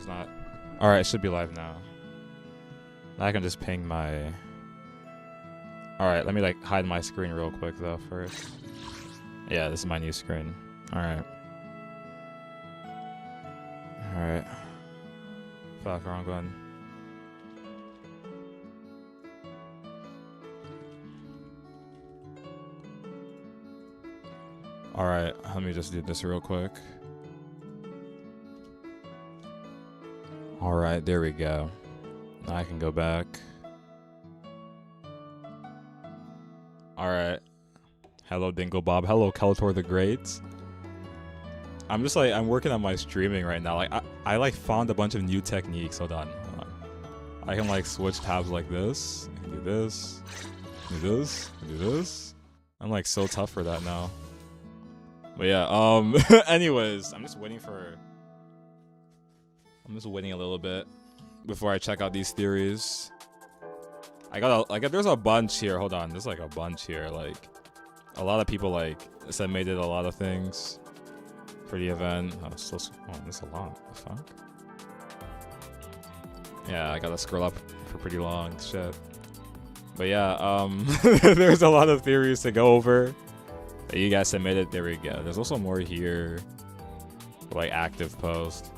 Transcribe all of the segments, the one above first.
it's not. Alright, it should be live now. Now I can just ping my... Alright, let me like hide my screen real quick though first. Yeah, this is my new screen. Alright. Alright. Fuck, wrong one. Alright, let me just do this real quick. Alright, there we go. Now I can go back. Alright. Hello, Dingle Bob. Hello, Keltor the Great. I'm just like, I'm working on my streaming right now. Like, I like found a bunch of new techniques. Hold on. I can like switch tabs like this. I can do this. Do this. Do this. I'm like so tough for that now. But yeah, anyways, I'm just waiting a little bit before I check out these theories. There's a bunch here. Hold on, there's like a bunch here. Like, a lot of people like submitted a lot of things for the event. Oh, this is a lot. The fuck? Yeah, I gotta scroll up for pretty long. Shit. But yeah, there's a lot of theories to go over that you guys submitted. There we go. There's also more here. Like active post.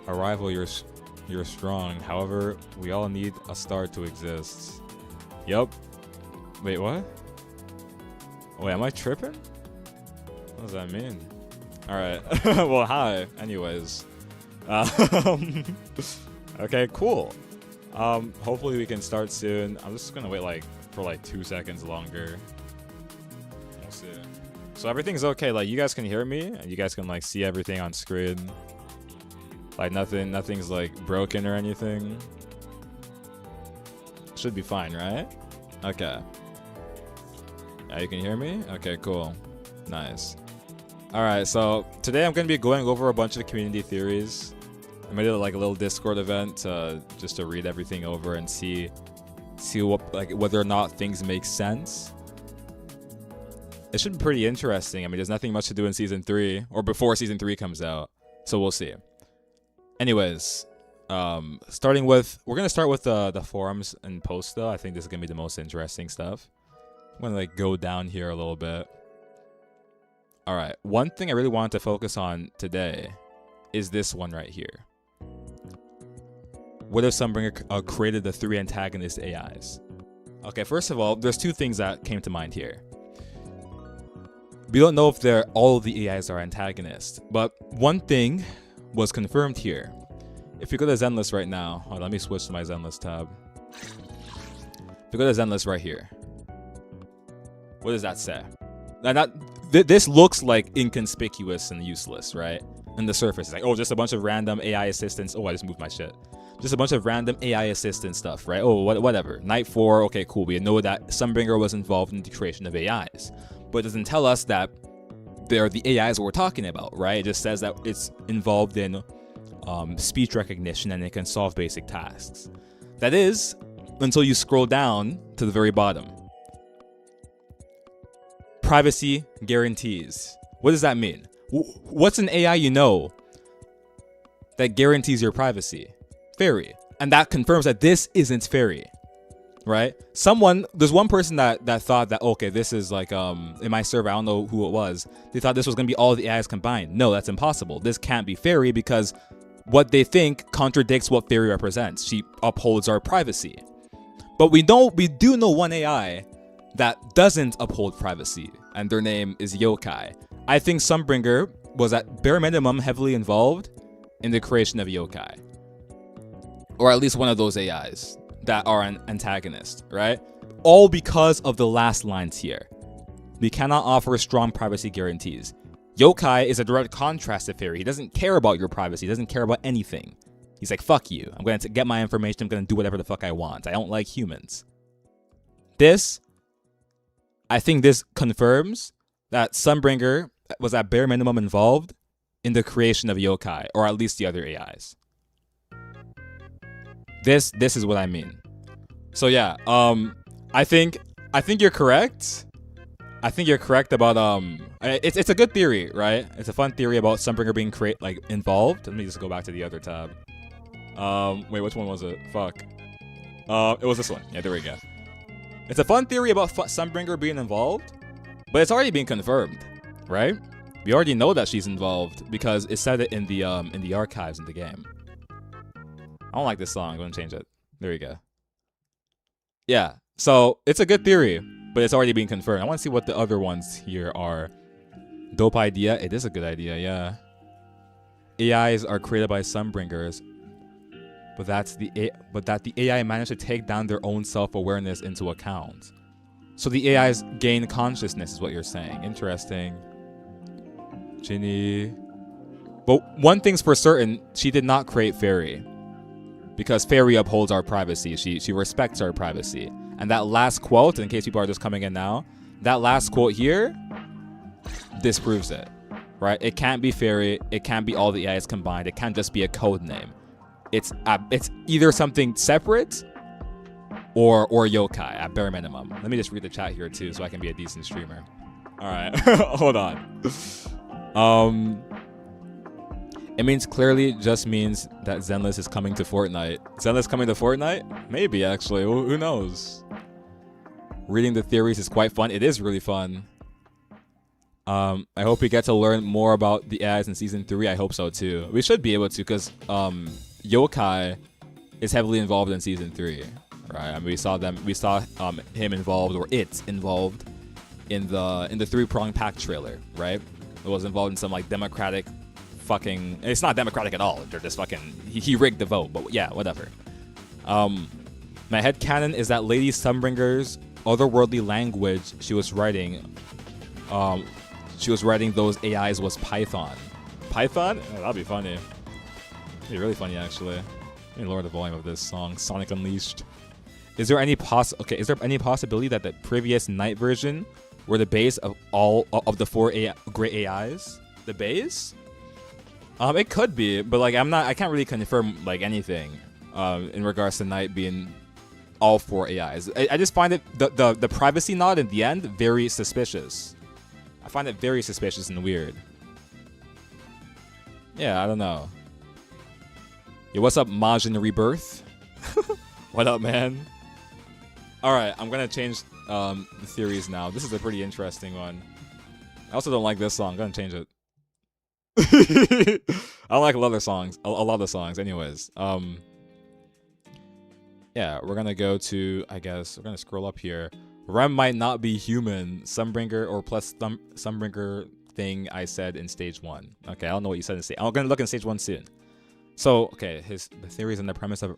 Arrival, you're strong. However, we all need a star to exist. Yup. Wait, what? Wait, am I tripping? What does that mean? Alright. Well, hi. Anyways. Okay, cool. Hopefully we can start soon. I'm just gonna wait for 2 seconds longer. We'll see. So everything's okay. Like, you guys can hear me and you guys can like see everything on screen. Like nothing's like broken or anything. Should be fine, right? Okay. Yeah, you can hear me? Okay, cool. Nice. Alright, so today I'm gonna be going over a bunch of community theories. I made it like a little Discord event just to read everything over and see what, like, whether or not things make sense. It should be pretty interesting. I mean, there's nothing much to do in season 3 or before season 3 comes out, so we'll see. Anyways, we're gonna start with the forums and posts though. I think this is gonna be the most interesting stuff. I'm gonna like go down here a little bit. All right, one thing I really wanted to focus on today is this one right here. What if Sunbringer created the 3 antagonist AIs? Okay, first of all, there's 2 things that came to mind here. We don't know if all of the AIs are antagonists, but one thing was confirmed here. If you go to Zenlist right now, let me switch to my Zenlist tab. If you go to Zenlist right here, what does that say? Now, this looks like inconspicuous and useless, right? On the surface, it's like, oh, just a bunch of random AI assistants. Oh, I just moved my shit. Just a bunch of random AI assistant stuff, right? Oh, whatever. Night 4, okay, cool. We know that Sunbringer was involved in the creation of AIs, but it doesn't tell us that they're the AIs we're talking about, right? It just says that it's involved in speech recognition and it can solve basic tasks. That is, until you scroll down to the very bottom. Privacy guarantees. What does that mean? What's an AI you know that guarantees your privacy? Fairy. And that confirms that this isn't Fairy, right? There's one person that thought that, okay, this is like, in my server, I don't know who it was, they thought this was going to be all the AIs combined. No, that's impossible. This can't be Fairy because what they think contradicts what Fairy represents. She upholds our privacy. But we do know one AI that doesn't uphold privacy, and their name is Yokai. I think Sunbringer was at bare minimum heavily involved in the creation of Yokai. Or at least one of those AIs that are an antagonist, right? All because of the last lines here. We cannot offer strong privacy guarantees. Yokai is a direct contrast to Fairy. He doesn't care about your privacy. He doesn't care about anything. He's like, fuck you. I'm going to get my information. I'm going to do whatever the fuck I want. I don't like humans. I think this confirms that Sunbringer was at bare minimum involved in the creation of Yokai, or at least the other AIs. This is what I mean. So yeah, I think you're correct. I think you're correct about it's a good theory, right? It's a fun theory about Sunbringer being involved. Let me just go back to the other tab. Wait, which one was it? Fuck. It was this one. Yeah, there we go. It's a fun theory about Sunbringer being involved, but it's already been confirmed, right? We already know that she's involved because it said it in the archives in the game. I don't like this song. I'm gonna change it. There you go. Yeah. So it's a good theory, but it's already been confirmed. I want to see what the other ones here are. Dope idea. It is a good idea. Yeah. AIs are created by Sunbringers, but that the AI managed to take down their own self-awareness into account. So the AIs gain consciousness, is what you're saying. Interesting. Ginny. But one thing's for certain, she did not create Fairy. Because Fairy upholds our privacy. She respects our privacy. And that last quote, in case people are just coming in now, that last quote here disproves it. Right? It can't be Fairy. It can't be all the AIs combined. It can't just be a code name. It's either something separate or yokai at bare minimum. Let me just read the chat here too so I can be a decent streamer. Alright. Hold on. It means clearly just means that Zenless is coming to Fortnite. Zenless coming to Fortnite? Maybe, actually. Who knows? Reading the theories is quite fun. It is really fun. I hope we get to learn more about the AIs in Season 3. I hope so, too. We should be able to, because Yokai is heavily involved in Season 3. Right? I mean, we saw him involved, or it involved, in the three-pronged pack trailer, right? It was involved in some, like, democratic fucking... It's not democratic at all. They're just fucking... He rigged the vote, but yeah, whatever. My headcanon is that Lady Sunbringer's otherworldly language she was writing those AIs was Python. Python? Oh, that'd be funny. That'd be really funny, actually. Let me lower the volume of this song, Sonic Unleashed. Is there any possibility that the previous Night version were the base of all of the 4 great AIs? The base? It could be, but like I can't really confirm like anything in regards to Night being all 4 AIs. I just find it the privacy nod in the end very suspicious. I find it very suspicious and weird. Yeah, I don't know. Yo, what's up, Majin Rebirth? What up, man? Alright, I'm gonna change the theories now. This is a pretty interesting one. I also don't like this song. I'm gonna change it. I don't like a lot of songs. A lot of songs, anyways. Yeah, we're gonna go to, I guess, we're gonna scroll up here. Rem might not be human. Sunbringer or plus Sunbringer thing I said in stage 1. Okay, I don't know what you said in stage. I'm gonna look in stage 1 soon. So, okay, the theories and the premise of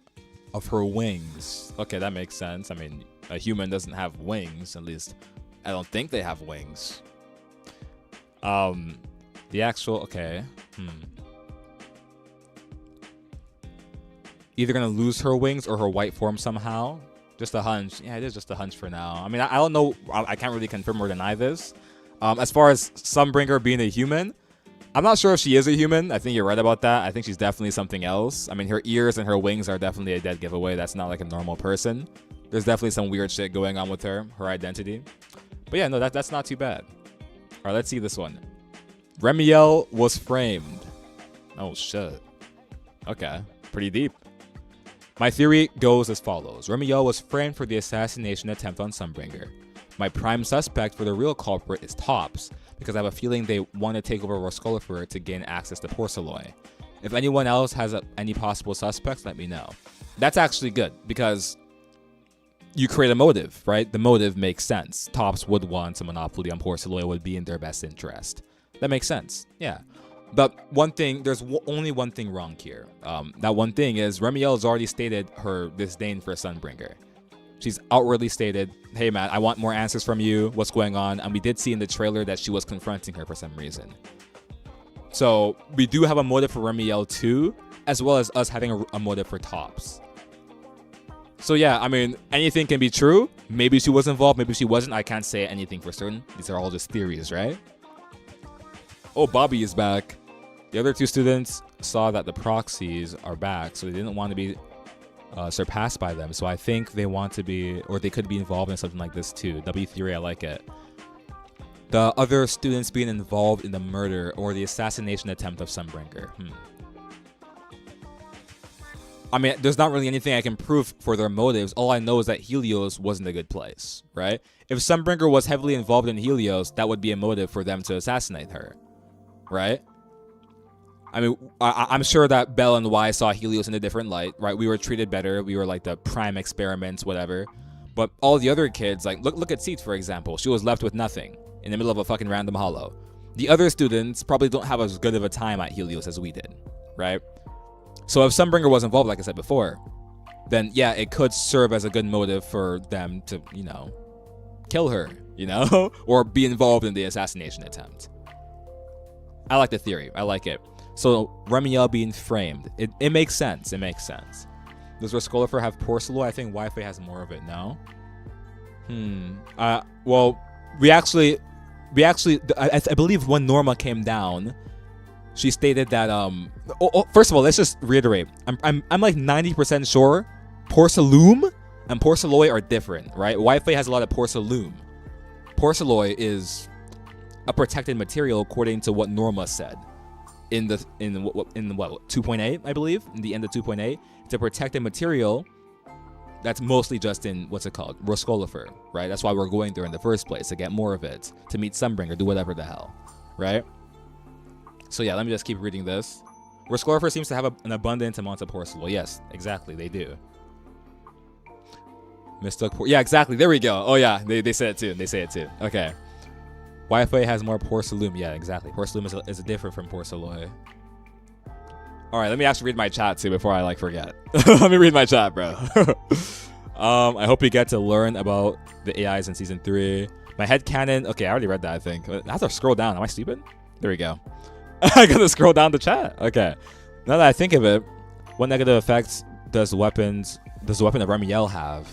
her wings. Okay, that makes sense. I mean, a human doesn't have wings. At least, I don't think they have wings. The actual, okay. Either gonna lose her wings or her white form somehow. Just a hunch. Yeah, it is just a hunch for now. I mean, I don't know. I can't really confirm or deny this. As far as Sunbringer being a human, I'm not sure if she is a human. I think you're right about that. I think she's definitely something else. I mean, her ears and her wings are definitely a dead giveaway. That's not like a normal person. There's definitely some weird shit going on with her identity. But yeah, no, that's not too bad. All right, let's see this one. Remiel was framed. Oh, shit. Okay, pretty deep. My theory goes as follows. Remiel was framed for the assassination attempt on Sunbringer. My prime suspect for the real culprit is Tops, because I have a feeling they want to take over Roscolifer to gain access to Porceloy. If anyone else has any possible suspects, let me know. That's actually good, because you create a motive, right? The motive makes sense. Tops would want a monopoly on Porceloy, would be in their best interest. That makes sense, yeah. But one thing, there's only one thing wrong here. That one thing is Remiel has already stated her disdain for Sunbringer. She's outwardly stated, hey man, I want more answers from you, what's going on? And we did see in the trailer that she was confronting her for some reason. So we do have a motive for Remiel too, as well as us having a motive for Tops. So yeah, I mean, anything can be true. Maybe she was involved, maybe she wasn't. I can't say anything for certain. These are all just theories, right? Oh, Bobby is back. The other 2 students saw that the proxies are back, so they didn't want to be surpassed by them. So I think they want to be, or they could be involved in something like this too. W theory, I like it. The other students being involved in the murder or the assassination attempt of Sunbringer. I mean, there's not really anything I can prove for their motives. All I know is that Helios wasn't a good place, right? If Sunbringer was heavily involved in Helios, that would be a motive for them to assassinate her, right? I mean, I'm sure that Belle and Y saw Helios in a different light, right? We were treated better. We were like the prime experiments, whatever. But all the other kids, like, look at Seat, for example. She was left with nothing in the middle of a fucking random hollow. The other students probably don't have as good of a time at Helios as we did, right? So if Sunbringer was involved, like I said before, then yeah, it could serve as a good motive for them to, you know, kill her, you know, or be involved in the assassination attempt. I like the theory. I like it. So Remiel being framed, it makes sense. It makes sense. Does Rascolifer have Porcelo? I think Wi-Fi has more of it. No. Well, we actually, I believe when Norma came down, she stated that first of all, let's just reiterate. I'm like 90% sure Porcelume and Porceloy are different, right? Wi-Fi has a lot of Porcelume. Porceloy is a protected material according to what Norma said in what 2.8, I believe, in the end of 2.8. It's a protected material that's mostly just in what's it called, Rascolifer, right? That's why we're going there in the first place, to get more of it, to meet Sunbringer, do whatever the hell, right? So yeah, let me just keep reading this. Rascolifer seems to have an abundant amount of Porcelo. Yes, exactly, they do. Mistook yeah, exactly. There we go. Oh yeah, they say it too. They say it too. Okay. Wi-Fi has more Porcelume. Yeah, exactly. Porcelume is different from Porceloy. All right, let me actually read my chat too before I like forget. Let me read my chat, bro. I hope you get to learn about the AIs in season 3. My headcanon. Okay, I already read that. I think I have to scroll down. Am I stupid? There we go. I gotta scroll down the chat. Okay. Now that I think of it, what negative effects does the weapon of Remiel have?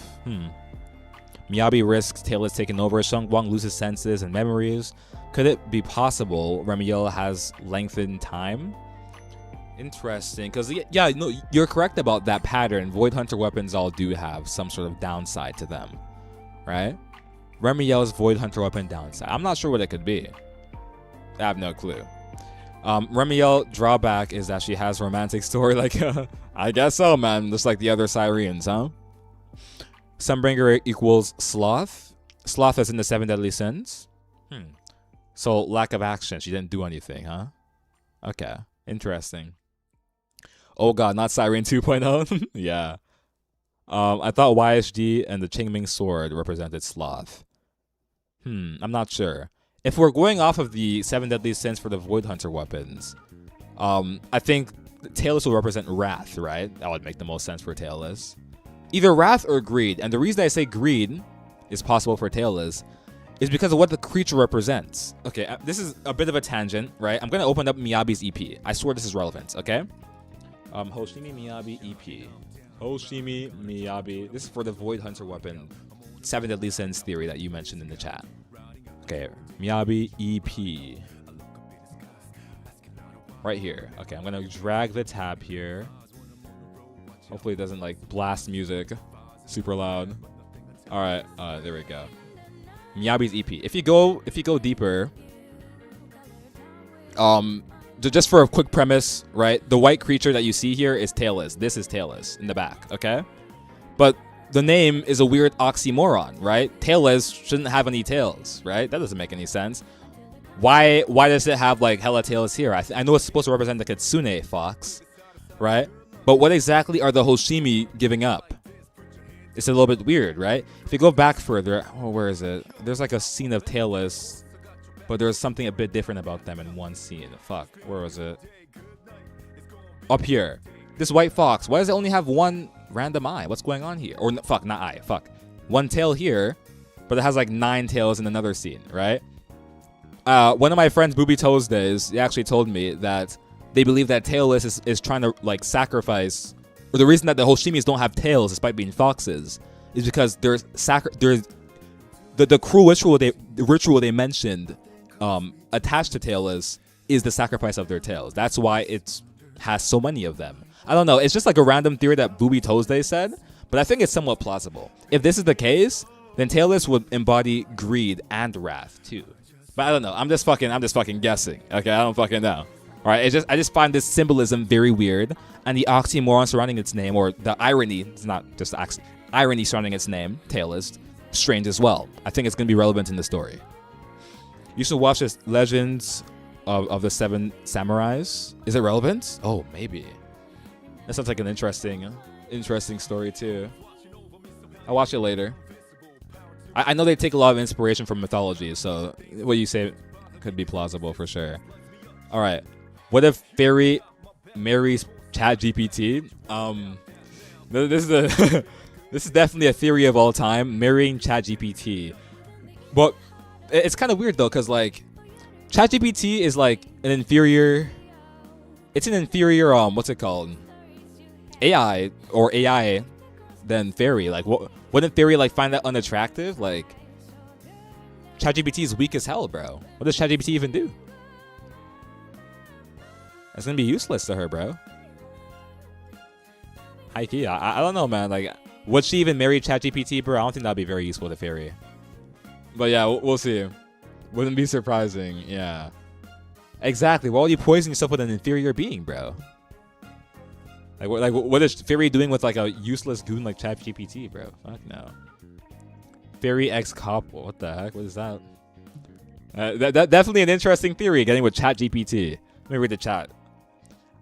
Miyabi risks Taylor's taking over. Shengwang loses senses and memories. Could it be possible Remiel has lengthened time? Interesting, because yeah, no, you're correct about that pattern. Void Hunter weapons all do have some sort of downside to them, right? Remiel's Void Hunter weapon downside. I'm not sure what it could be. I have no clue. Remiel drawback is that she has romantic story. Like, I guess so, man. Just like the other Syrians, huh? Sunbringer equals sloth. Sloth is in the 7 deadly sins. So lack of action. She didn't do anything, huh? Okay, interesting. Oh god, not Siren 2.0. Yeah. I thought YHD and the Qingming sword represented sloth. I'm not sure. If we're going off of the 7 deadly sins for the Void Hunter weapons, I think Tailless will represent wrath, right? That would make the most sense for Tailless. Either wrath or greed, and the reason I say greed is possible for Tailless is because of what the creature represents. Okay, this is a bit of a tangent, right? I'm gonna open up Miyabi's EP. I swear this is relevant, okay? Hoshimi Miyabi EP. Hoshimi Miyabi. This is for the Void Hunter weapon 7 deadly sins theory that you mentioned in the chat. Okay, Miyabi EP. Right here. Okay, I'm gonna drag the tab here. Hopefully it doesn't like blast music super loud. All right, there we go. Miyabi's EP. If you go deeper, just for a quick premise, right? The white creature that you see here is Tailless. This is Tailless in the back, okay? But the name is a weird oxymoron, right? Tailless shouldn't have any tails, right? That doesn't make any sense. Why does it have like hella tails here? I know it's supposed to represent the Kitsune fox, right? But what exactly are the Hoshimi giving up? It's a little bit weird, right? If you go back further, oh, where is it? There's like a scene of Tailless, but there's something a bit different about them in one scene. Fuck, where was it? Up here. This white fox, why does it only have one random eye? What's going on here? Or fuck, not eye, fuck. One tail here, but it has like 9 tails in another scene, right? One of my friends, Booby Toes Days, he actually told me that they believe that Tailless is trying to like sacrifice, or the reason that the Hoshimis don't have tails despite being foxes is because there's the cruel ritual they mentioned attached to Tailless is the sacrifice of their tails. That's why it has so many of them. I don't know. It's just like a random theory that Booby Toes Day said, but I think it's somewhat plausible. If this is the case, then Tailless would embody greed and wrath too. But I don't know. I'm just fucking guessing. Okay, I don't fucking know. All right, I just find this symbolism very weird, and the oxymoron surrounding its name, or the irony, it's not just irony surrounding its name, Tailist, strange as well. I think it's gonna be relevant in the story. You should watch this Legends of the Seven Samurais. Is it relevant? Oh, maybe. That sounds like an interesting story too. I'll watch it later. I know they take a lot of inspiration from mythology, so what you say could be plausible for sure. All right. What if Fairy marries ChatGPT? This is this is definitely a theory of all time, marrying ChatGPT. But it's kind of weird though, because like ChatGPT is like an inferior. It's an inferior what's it called? AI than Fairy. Like, wouldn't Fairy like find that unattractive? Like, ChatGPT is weak as hell, bro. What does ChatGPT even do? It's gonna be useless to her, bro. High key, I don't know, man. Like, would she even marry ChatGPT, bro? I don't think that'd be very useful to Fairy. But yeah, we'll see. Wouldn't be surprising. Yeah. Exactly. Why are you poisoning yourself with an inferior being, bro? Like what is Fairy doing with like a useless goon like ChatGPT, bro? Fuck no. Fairy X cop. What the heck? What is that? That definitely an interesting theory. Getting with ChatGPT. Let me read the chat.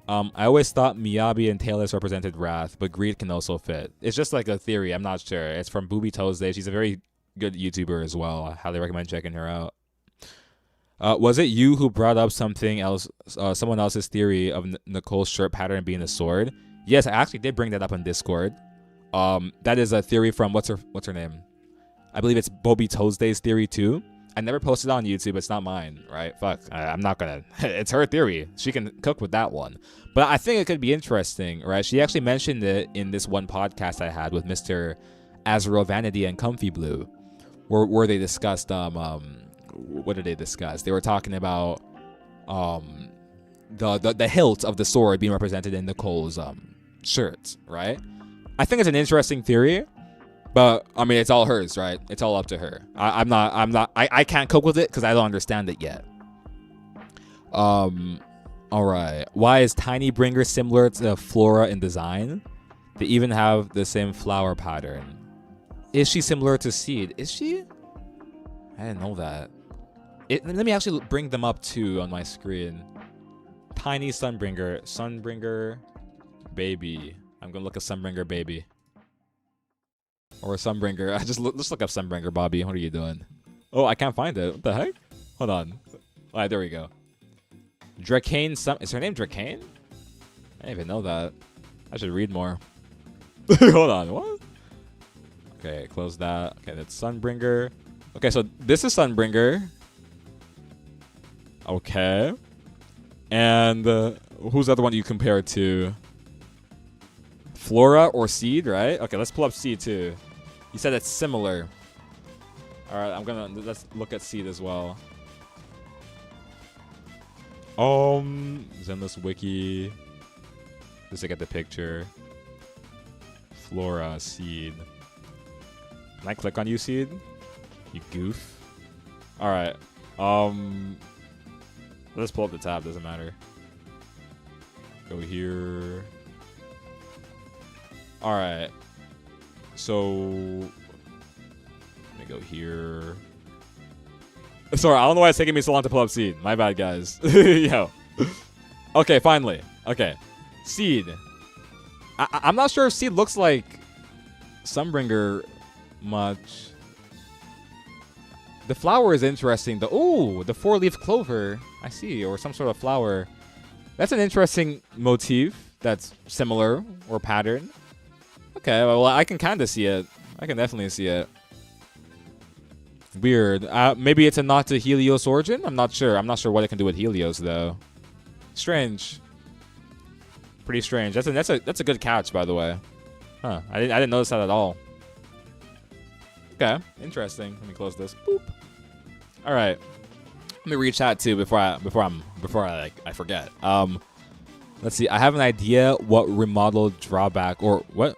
I always thought Miyabi and Tailist represented wrath, but greed can also fit. It's just like a theory. I'm not sure. It's from Booby Tuesday. She's a very good YouTuber as well. I highly recommend checking her out. Was it you who brought up something else, someone else's theory of Nicole's shirt pattern being a sword? Yes, I actually did bring that up on Discord. That is a theory from what's her name? I believe it's Booby Tuesday's theory too. I never posted it on YouTube. It's not mine, right? Fuck. I'm not gonna. It's her theory. She can cook with that one. But I think it could be interesting, right? She actually mentioned it in this one podcast I had with Mr. Azrael Vanity and Comfy Blue, where they discussed what did they discuss? They were talking about the hilt of the sword being represented in Nicole's shirt, right? I think it's an interesting theory. But I mean, it's all hers, right? It's all up to her. I can't cope with it because I don't understand it yet. All right. Why is Tiny Bringer similar to Flora in design? They even have the same flower pattern. Is she similar to Seed? Is she? I didn't know that. Let me actually bring them up too on my screen. Tiny Sunbringer baby. I'm gonna look at Sunbringer baby. Or Sunbringer. Let's look up Sunbringer, Bobby. What are you doing? Oh, I can't find it. What the heck? Hold on. All right, there we go. Drakane. Is her name Drakane? I didn't even know that. I should read more. Hold on. What? Okay, close that. Okay, that's Sunbringer. Okay, so this is Sunbringer. Okay. And who's the other one you compare it to? Flora or Seed, right? Okay, let's pull up Seed too. You said it's similar. All right, let's look at Seed as well. Zenless Wiki. Just to get the picture. Flora, Seed. Can I click on you, Seed? You goof. All right. Let's pull up the tab. Doesn't matter. Go here. All right. So let me go here. Sorry, I don't know why it's taking me so long to pull up Seed. My bad, guys. Yo. Okay, finally. Okay. Seed. I'm not sure if Seed looks like Sunbringer much. The flower is interesting. The 4-leaf clover. I see. Or some sort of flower. That's an interesting motif that's similar or pattern. Okay, well, I can kind of see it. I can definitely see it. Weird. Maybe it's a nod to Helios' origin? I'm not sure. I'm not sure what it can do with Helios, though. Strange. Pretty strange. That's a good catch, by the way. Huh. I didn't notice that at all. Okay. Interesting. Let me close this. Boop. All right. Let me read chat too before I forget. Let's see. I have an idea what remodel drawback or what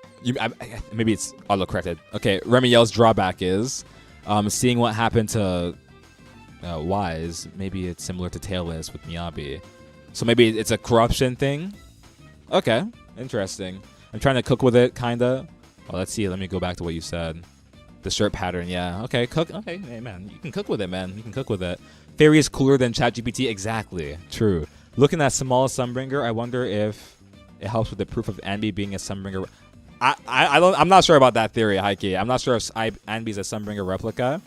maybe it's auto corrected. Okay, Remiel's drawback is seeing what happened to wise. Maybe it's similar to Tailless with Miyabi. So maybe it's a corruption thing. Okay, interesting. I'm trying to cook with it, kinda. Oh, let's see. Let me go back to what you said. The shirt pattern, yeah. Okay, cook. Okay, hey, man, you can cook with it, man. You can cook with it. Fairy is cooler than ChatGPT. Exactly. True. Looking at small Sunbringer, I wonder if it helps with the proof of Anby being a Sunbringer. I'm not sure about that theory, Heike. I'm not sure if Anby's a Sunbringer replica.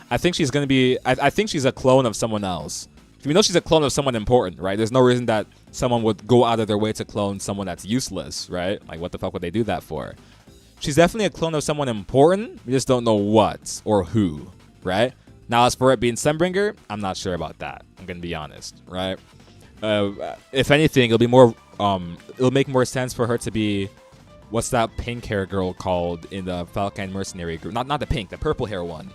I think she's gonna be. I think she's a clone of someone else. We know she's a clone of someone important, right? There's no reason that someone would go out of their way to clone someone that's useless, right? Like, what the fuck would they do that for? She's definitely a clone of someone important. We just don't know what or who, right? Now, as for it being Sunbringer, I'm not sure about that. I'm gonna be honest, right? If anything, it'll be more. It'll make more sense for her to be. What's that pink hair girl called in the Falcon Mercenary group? Not the pink, the purple hair one.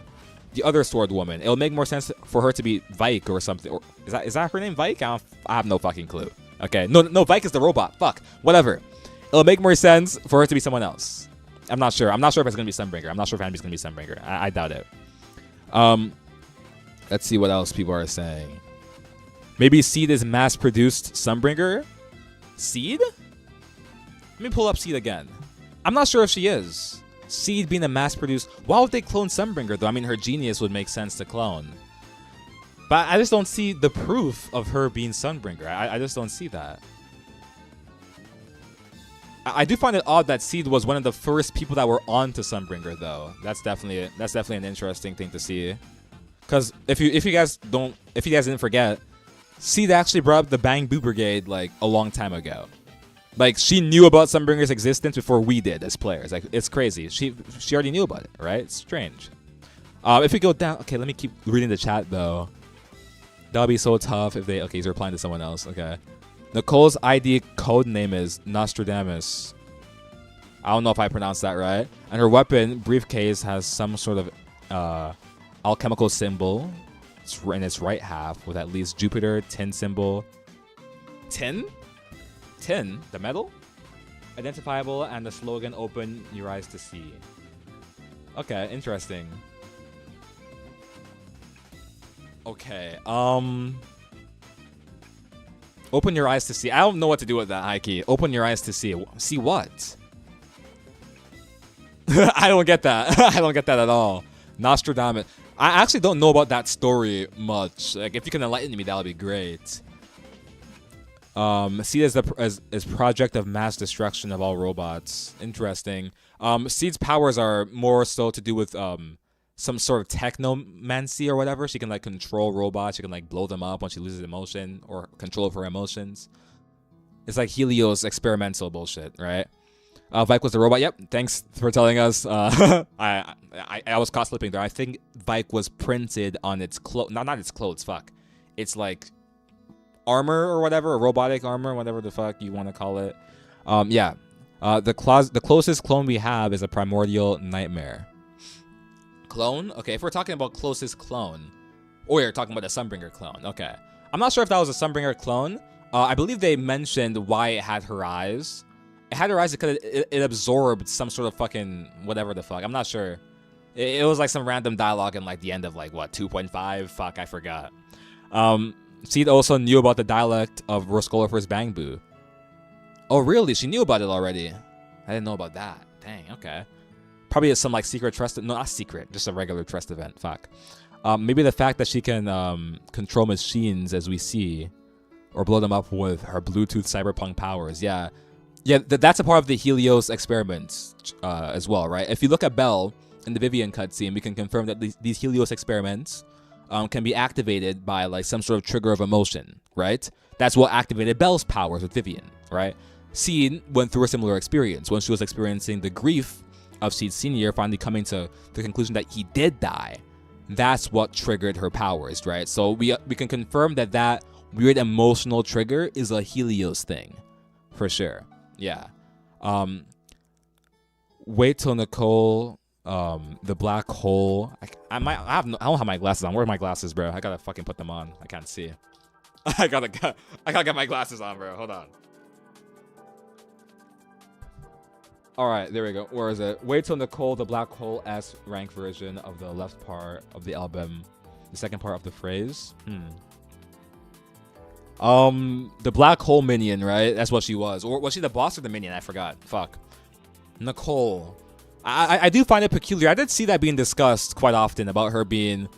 The other sword woman. It'll make more sense for her to be Vike or something. Or is that her name, Vike? I have no fucking clue. Okay, no, Vike is the robot. Fuck, whatever. It'll make more sense for her to be someone else. I'm not sure. I'm not sure if it's gonna be Sunbringer. I'm not sure if Anby's gonna be Sunbringer. I doubt it. Let's see what else people are saying. Maybe Seed is mass-produced Sunbringer. Seed? Let me pull up Seed again. I'm not sure if she is. Seed being a mass-produced... Why would they clone Sunbringer, though? I mean, her genius would make sense to clone. But I just don't see the proof of her being Sunbringer. I just don't see that. I do find it odd that Seed was one of the first people that were on to Sunbringer, though. That's definitely an interesting thing to see. Because if you guys didn't forget, Seed actually brought up the Bang Boo Brigade like a long time ago. Like, she knew about Sunbringer's existence before we did as players. Like, it's crazy. She already knew about it, right? It's strange. If we go down... Okay, let me keep reading the chat, though. That'll be so tough if they... Okay, he's replying to someone else. Okay. Nicole's ID code name is Nostradamus. I don't know if I pronounced that right. And her weapon, briefcase, has some sort of alchemical symbol in its right half with at least Jupiter, tin symbol. Tin? Tin, the metal, identifiable, and the slogan "Open your eyes to see." Okay, interesting. Okay, open your eyes to see. I don't know what to do with that, Heike. Open your eyes to see. See what? I don't get that. I don't get that at all. Nostradamus. I actually don't know about that story much. Like, if you can enlighten me, that would be great. Seed as project of mass destruction of all robots. Interesting. Seed's powers are more so to do with some sort of technomancy or whatever. She can like control robots. She can like blow them up when she loses emotion or control of her emotions. It's like Helios experimental bullshit, right? Vike was the robot. Yep. Thanks for telling us. I was caught slipping there. I think Vike was printed on its clothes. Not its clothes. Fuck. It's like armor or whatever, or robotic armor, whatever the fuck you want to call it. Yeah. The closest clone we have is a primordial nightmare. Clone? Okay, if we're talking about closest clone, or you're talking about a Sunbringer clone. Okay. I'm not sure if that was a Sunbringer clone. I believe they mentioned why it had her eyes. It had her eyes because it absorbed some sort of fucking whatever the fuck. I'm not sure. It was like some random dialogue in like the end of like what 2.5. Fuck, I forgot. Seed also knew about the dialect of Roscolifer's Bang Boo. Oh really? She knew about it already. I didn't know about that. Dang. Okay. Probably some like secret trust. No, not secret. Just a regular trust event. Fuck. Maybe the fact that she can control machines as we see, or blow them up with her Bluetooth cyberpunk powers. Yeah. Yeah, that's a part of the Helios experiments as well, right? If you look at Bell in the Vivian cutscene, we can confirm that these Helios experiments can be activated by like some sort of trigger of emotion, right? That's what activated Bell's powers with Vivian, right? Seed went through a similar experience when she was experiencing the grief of Seed Senior, finally coming to the conclusion that he did die. That's what triggered her powers, right? So we can confirm that weird emotional trigger is a Helios thing, for sure. Yeah. Wait till Nicole, the black hole. I don't have my glasses on. Where are my glasses, bro? I gotta fucking put them on. I can't see. I gotta get my glasses on, bro. Hold on. All right, there we go. Where is it? Wait till Nicole, the black hole S rank version of the left part of the album The second part of the phrase. The black hole minion, right? That's what she was. Or was she the boss or the minion? I forgot. Fuck. Nicole. I do find it peculiar. I did see that being discussed quite often about her being,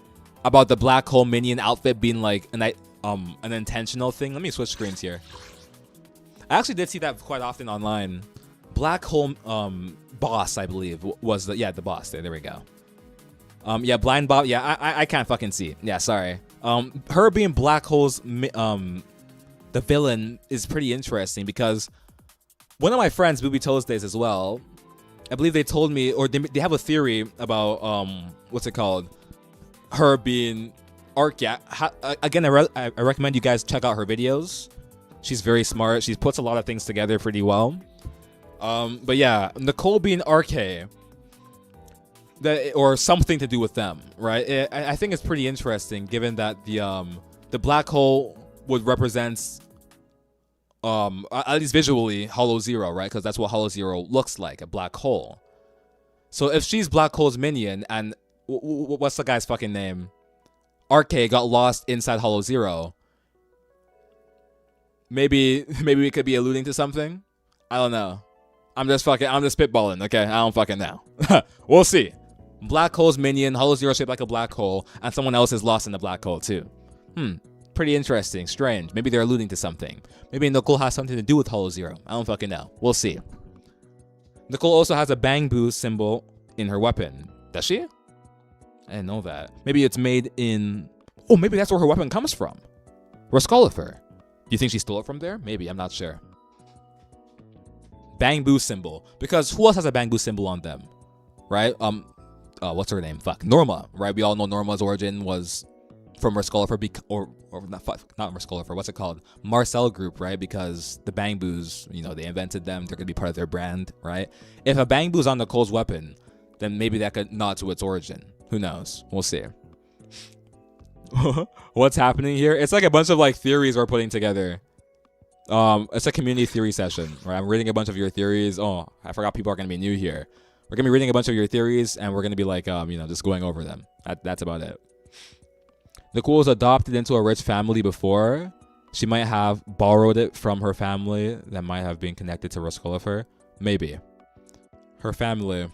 about the black hole minion outfit being like an intentional thing. Let me switch screens here. I actually did see that quite often online. Black hole boss, I believe, was the boss. There we go. Yeah, blind Bob. Yeah, I can't fucking see. Yeah, sorry. Her being Black Hole's the villain is pretty interesting because one of my friends, Booby Toes Days as well, I believe they told me, or they have a theory about what's it called? Her being Arc. Again, I recommend you guys check out her videos. She's very smart. She puts a lot of things together pretty well. But yeah, Nicole being Arc. That, or something to do with them, right? I think it's pretty interesting, given that the black hole would represent, at least visually, Hollow Zero, right? Because that's what Hollow Zero looks like, a black hole. So if she's Black Hole's minion, and what's the guy's fucking name? Arc got lost inside Hollow Zero. Maybe we could be alluding to something. I don't know. I'm just spitballing. Okay, I don't fucking know. We'll see. Black Hole's minion, Hollow Zero shaped like a black hole, and someone else is lost in the black hole too. Pretty interesting, strange. Maybe they're alluding to something. Maybe Nicole has something to do with Hollow Zero. I don't fucking know. We'll see. Nicole also has a bang boo symbol in her weapon. Does she? I didn't know that. Maybe it's made in... Oh, maybe that's where her weapon comes from. Rascolifer. Do you think she stole it from there? Maybe, I'm not sure. Bang boo symbol. Because who else has a bang boo symbol on them? Right? What's her name? Fuck. Norma, right? We all know Norma's origin was from Rascolifer, or not Rascolifer, what's it called? Marcel Group, right? Because the Bang Boos, they invented them. They're going to be part of their brand, right? If a Bang Boo's on Nicole's weapon, then maybe that could nod to its origin. Who knows? We'll see. What's happening here? It's like a bunch of theories we're putting together. It's a community theory session, right? I'm reading a bunch of your theories. Oh, I forgot people are going to be new here. We're going to be reading a bunch of your theories, and we're going to be just going over them. That's about it. Nicole was adopted into a rich family before. She might have borrowed it from her family that might have been connected to Rascolifer. Maybe. Her family,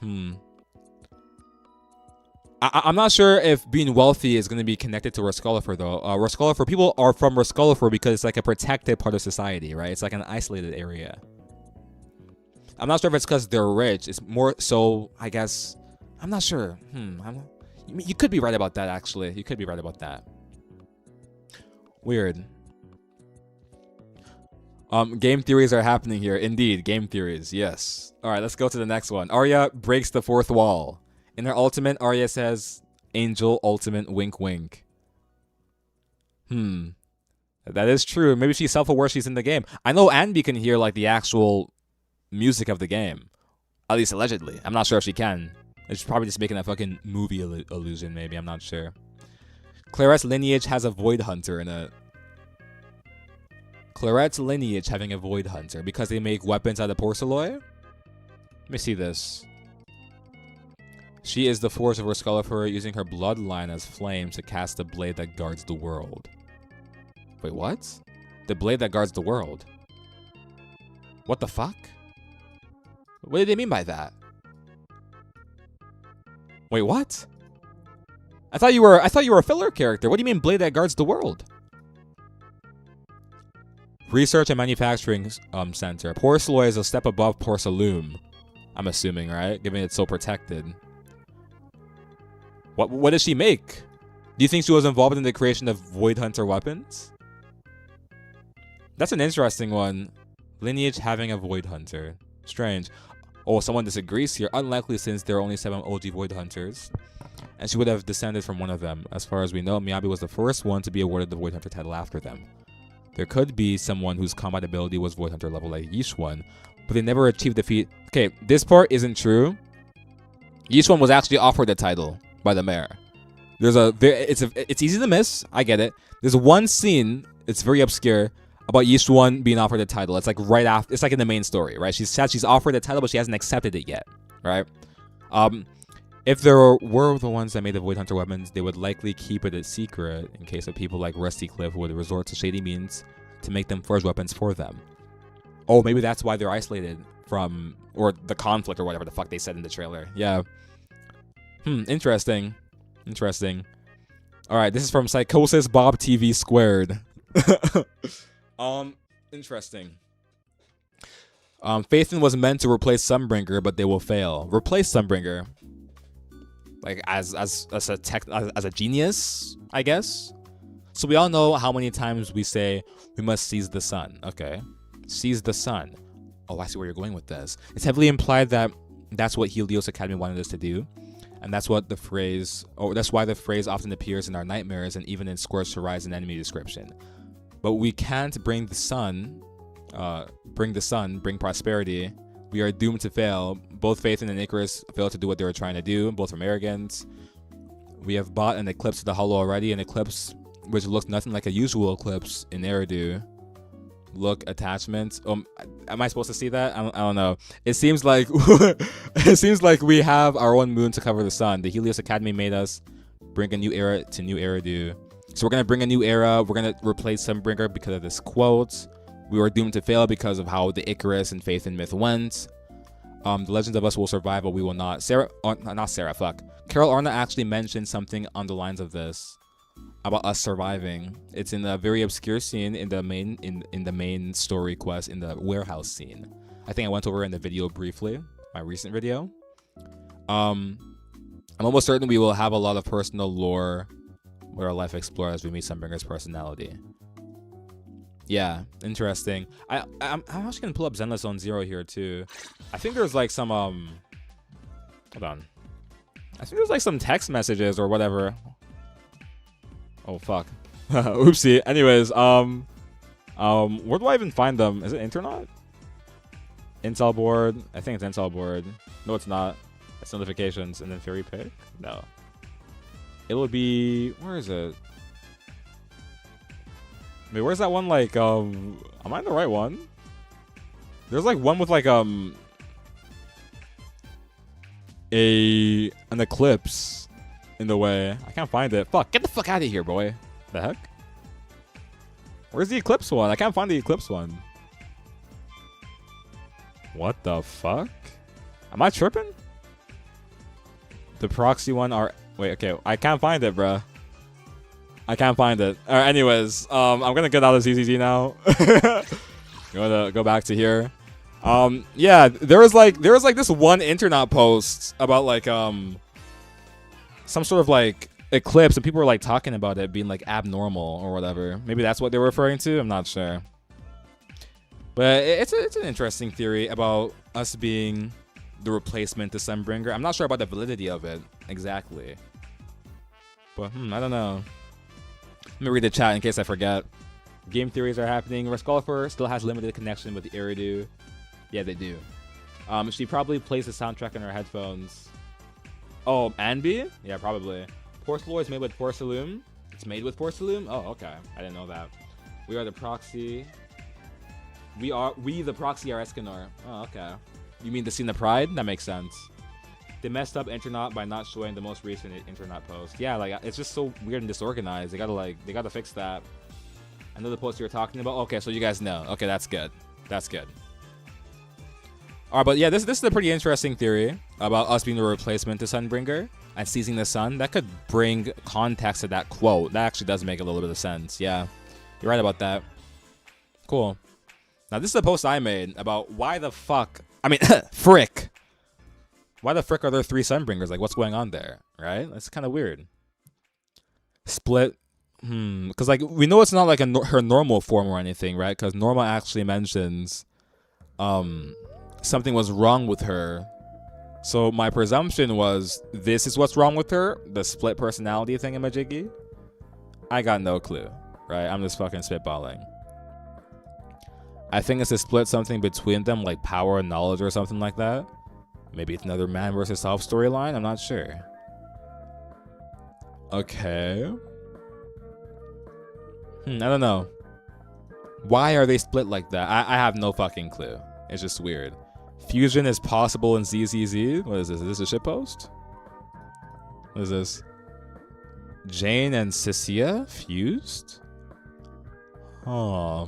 I'm not sure if being wealthy is going to be connected to Rascolifer, though. Rascolifer, people are from Rascolifer because it's like a protected part of society, right? It's like an isolated area. I'm not sure if it's because they're rich. It's more so, I guess. I'm not sure. You could be right about that, actually. You could be right about that. Weird. Game theories are happening here. Indeed, game theories. Yes. All right, let's go to the next one. Arya breaks the fourth wall. In her ultimate, Arya says, "Angel ultimate, wink, wink." That is true. Maybe she's self-aware she's in the game. I know Anby can hear the actual music of the game, at least allegedly. I'm not sure if she can. She's probably just making a fucking movie illusion, maybe. I'm not sure. Clarette's lineage has a Void Hunter in it. Clarette's lineage having a Void Hunter because they make weapons out of porcelain? Let me see this. She is the force of Rascolifer, using her bloodline as flame to cast the blade that guards the world. Wait, what? The blade that guards the world? What the fuck? What did they mean by that? Wait, what? I thought you were a filler character. What do you mean blade that guards the world? Research and Manufacturing Center. Porcelain is a step above Porcelain. I'm assuming, right? Given it's so protected. What does she make? Do you think she was involved in the creation of Void Hunter weapons? That's an interesting one. Lineage having a Void Hunter. Strange. Oh, someone disagrees here. Unlikely, since there are only 7 OG Void Hunters. And she would have descended from one of them. As far as we know, Miyabi was the first one to be awarded the Void Hunter title after them. There could be someone whose combat ability was Void Hunter level like Yishun, but they never achieved the feat. Okay, this part isn't true. Yishun was actually offered the title by the mayor. It's easy to miss. I get it. There's one scene, it's very obscure, about Yishun being offered the title. It's like right after, it's like in the main story, right? She said she's offered the title, but she hasn't accepted it yet, right? If there were the ones that made the Void Hunter weapons, they would likely keep it a secret in case of people like Rusty Cliff would resort to shady means to make them forge weapons for them. Oh, maybe that's why they're isolated from, or the conflict or whatever the fuck they said in the trailer. Yeah. Interesting. Interesting. All right, this is from Psychosis Bob TV Squared. Interesting. Phaethon was meant to replace Sunbringer, but they will fail. Replace Sunbringer. Like as a genius, I guess. So we all know how many times we say we must seize the sun. Okay, seize the sun. Oh, I see where you're going with this. It's heavily implied that that's what Helios Academy wanted us to do, and that's what the phrase. Oh, that's why the phrase often appears in our nightmares and even in Scorched Horizon enemy description. But we can't bring the sun, bring prosperity. We are doomed to fail. Both Phaethon and Icarus failed to do what they were trying to do, both from arrogance. We have bought an eclipse to the hollow already, an eclipse which looks nothing like a usual eclipse in Eridu. Look, attachments. Am I supposed to see that? I don't know. It seems like we have our own moon to cover the sun. The Helios Academy made us bring a new era to New Eridu. So we're gonna bring a new era. We're gonna replace Sunbringer because of this quote. We were doomed to fail because of how the Icarus and Phaethon myth went. The Legend of Us will survive, but we will not. Carol Arna actually mentioned something on the lines of this about us surviving. It's in a very obscure scene in the main story quest in the warehouse scene. I think I went over in the video briefly, my recent video. I'm almost certain we will have a lot of personal lore with our life explored as we meet Sunbringer's personality. Yeah, interesting. I'm actually gonna pull up Zenless Zone Zero here too. I think there's like some hold on. I think there's like some text messages or whatever. Oh fuck. Oopsie. Anyways, where do I even find them? Is it internet? Intel board. I think it's Intel board. No, it's not. It's notifications and then Fairy Pick. No. It will be. Where is it? Wait, where's that one? Like, am I in the right one? There's like one with like an eclipse in the way. I can't find it. Fuck, get the fuck out of here, boy. The heck? Where's the eclipse one? I can't find the eclipse one. What the fuck? Am I tripping? The proxy one are. Wait, okay. I can't find it, bruh. I can't find it. Alright, anyways, I'm gonna get out of ZZZ now. I'm gonna go back to here. Yeah, there was like this one internet post about like some sort of like eclipse, and people were like talking about it being like abnormal or whatever. Maybe that's what they were referring to. I'm not sure. But it's an interesting theory about us being the replacement to Sunbringer. I'm not sure about the validity of it exactly. But I don't know. Let me read the chat in case I forget. Game theories are happening. Rascalfer still has limited connection with the Eridu. Yeah, they do. She probably plays the soundtrack in her headphones. Oh, Anby? Yeah, probably. Porcelain is made with porcelain. It's made with porcelain? Oh, okay. I didn't know that. We are the proxy. We the proxy are Escanor. Oh, okay. You mean the Scene of Pride? That makes sense. They messed up internet by not showing the most recent internet post. Yeah, like it's just so weird and disorganized. They gotta fix that. I know the post you're talking about. Okay, so you guys know. Okay, that's good. That's good. All right, but yeah, this is a pretty interesting theory about us being the replacement to Sunbringer and seizing the sun. That could bring context to that quote. That actually does make a little bit of sense. Yeah, you're right about that. Cool. Now this is a post I made about why the fuck. I mean, frick. Why the frick are there 3 Sunbringers? Like, what's going on there, right? That's kind of weird. Split. Because, like, we know it's not, like, her normal form or anything, right? Because Norma actually mentions something was wrong with her. So my presumption was this is what's wrong with her? The split personality thingamajiggy? I got no clue, right? I'm just fucking spitballing. I think it's a split something between them, like power and knowledge or something like that. Maybe it's another man versus self storyline. I'm not sure. Okay. I don't know. Why are they split like that? I have no fucking clue. It's just weird. Fusion is possible in ZZZ. What is this? Is this a shitpost? What is this? Jane and Cecilia fused? Huh.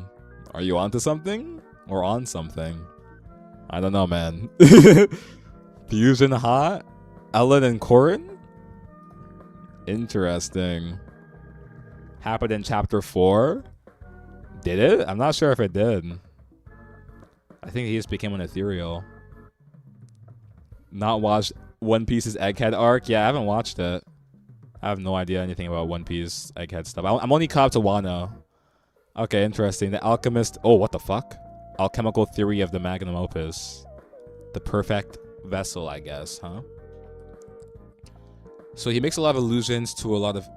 Are you onto something? Or on something? I don't know, man. Fusion hot? Ellen and Corin? Interesting. Happened in chapter 4? Did it? I'm not sure if it did. I think he just became an ethereal. Not watched One Piece's Egghead arc? Yeah, I haven't watched it. I have no idea anything about One Piece Egghead stuff. I'm only caught up to Wano. Okay, interesting. The Alchemist... Oh, what the fuck? Alchemical theory of the magnum opus. The perfect vessel, I guess, huh? So he makes a lot of allusions to a lot of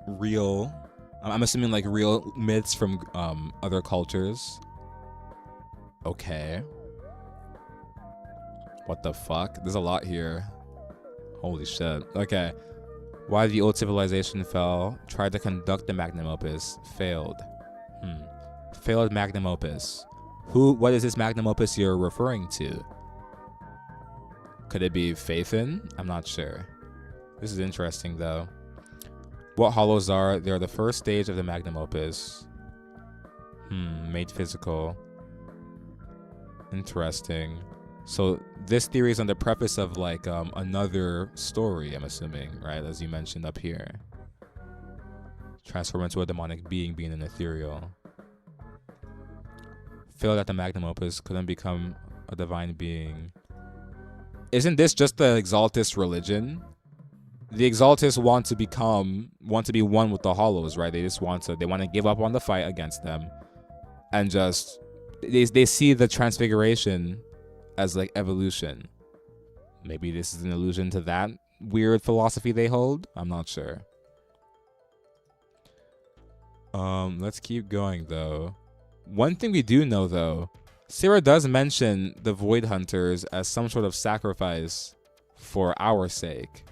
real... I'm assuming like real myths from other cultures. Okay. What the fuck? There's a lot here. Holy shit. Okay. Why the old civilization fell. Tried to conduct the magnum opus. Failed. Failed magnum opus. What is this magnum opus you're referring to? Could it be faith in? I'm not sure. This is interesting though. What hollows are? They're the first stage of the magnum opus. Made physical. Interesting. So this theory is on the preface of like another story, I'm assuming, right? As you mentioned up here. Transform into a demonic being an ethereal. Failed at the magnum opus, couldn't become a divine being. Isn't this just the Exaltist religion? The Exaltists want to be one with the Hollows, right? They want to give up on the fight against them, and just they see the transfiguration as like evolution. Maybe this is an allusion to that weird philosophy they hold. I'm not sure. Let's keep going though. One thing we do know though, Sarah does mention the Void Hunters as some sort of sacrifice for our sake,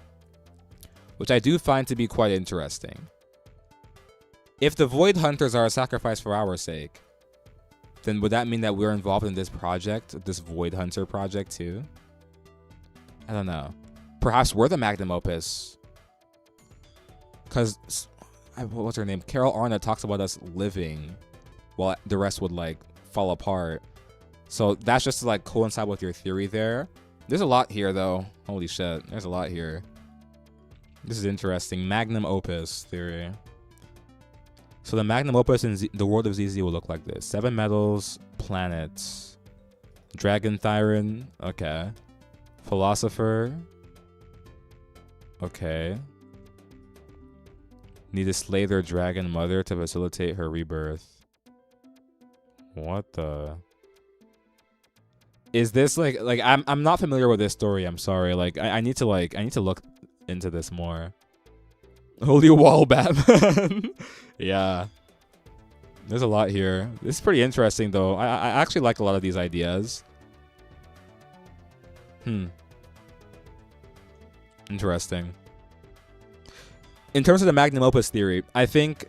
which I do find to be quite interesting. If the Void Hunters are a sacrifice for our sake, then would that mean that we're involved in this project, this Void Hunter project too? I don't know. Perhaps we're the magnum opus. Because, what's her name? Carol Arna talks about us living while the rest would like fall apart. So that's just to like coincide with your theory there. There's a lot here though. Holy shit. There's a lot here. This is interesting. Magnum opus theory. So the magnum opus in the world of ZZ will look like this. 7 metals, planets, Dragon Thyron, okay. Philosopher, okay. Need to slay their dragon mother to facilitate her rebirth. What the? Is this like I'm not familiar with this story. I'm sorry. Like I need to look into this more. Holy wall, Batman. Yeah. There's a lot here. This is pretty interesting though. I actually like a lot of these ideas. Interesting. In terms of the magnum opus theory, I think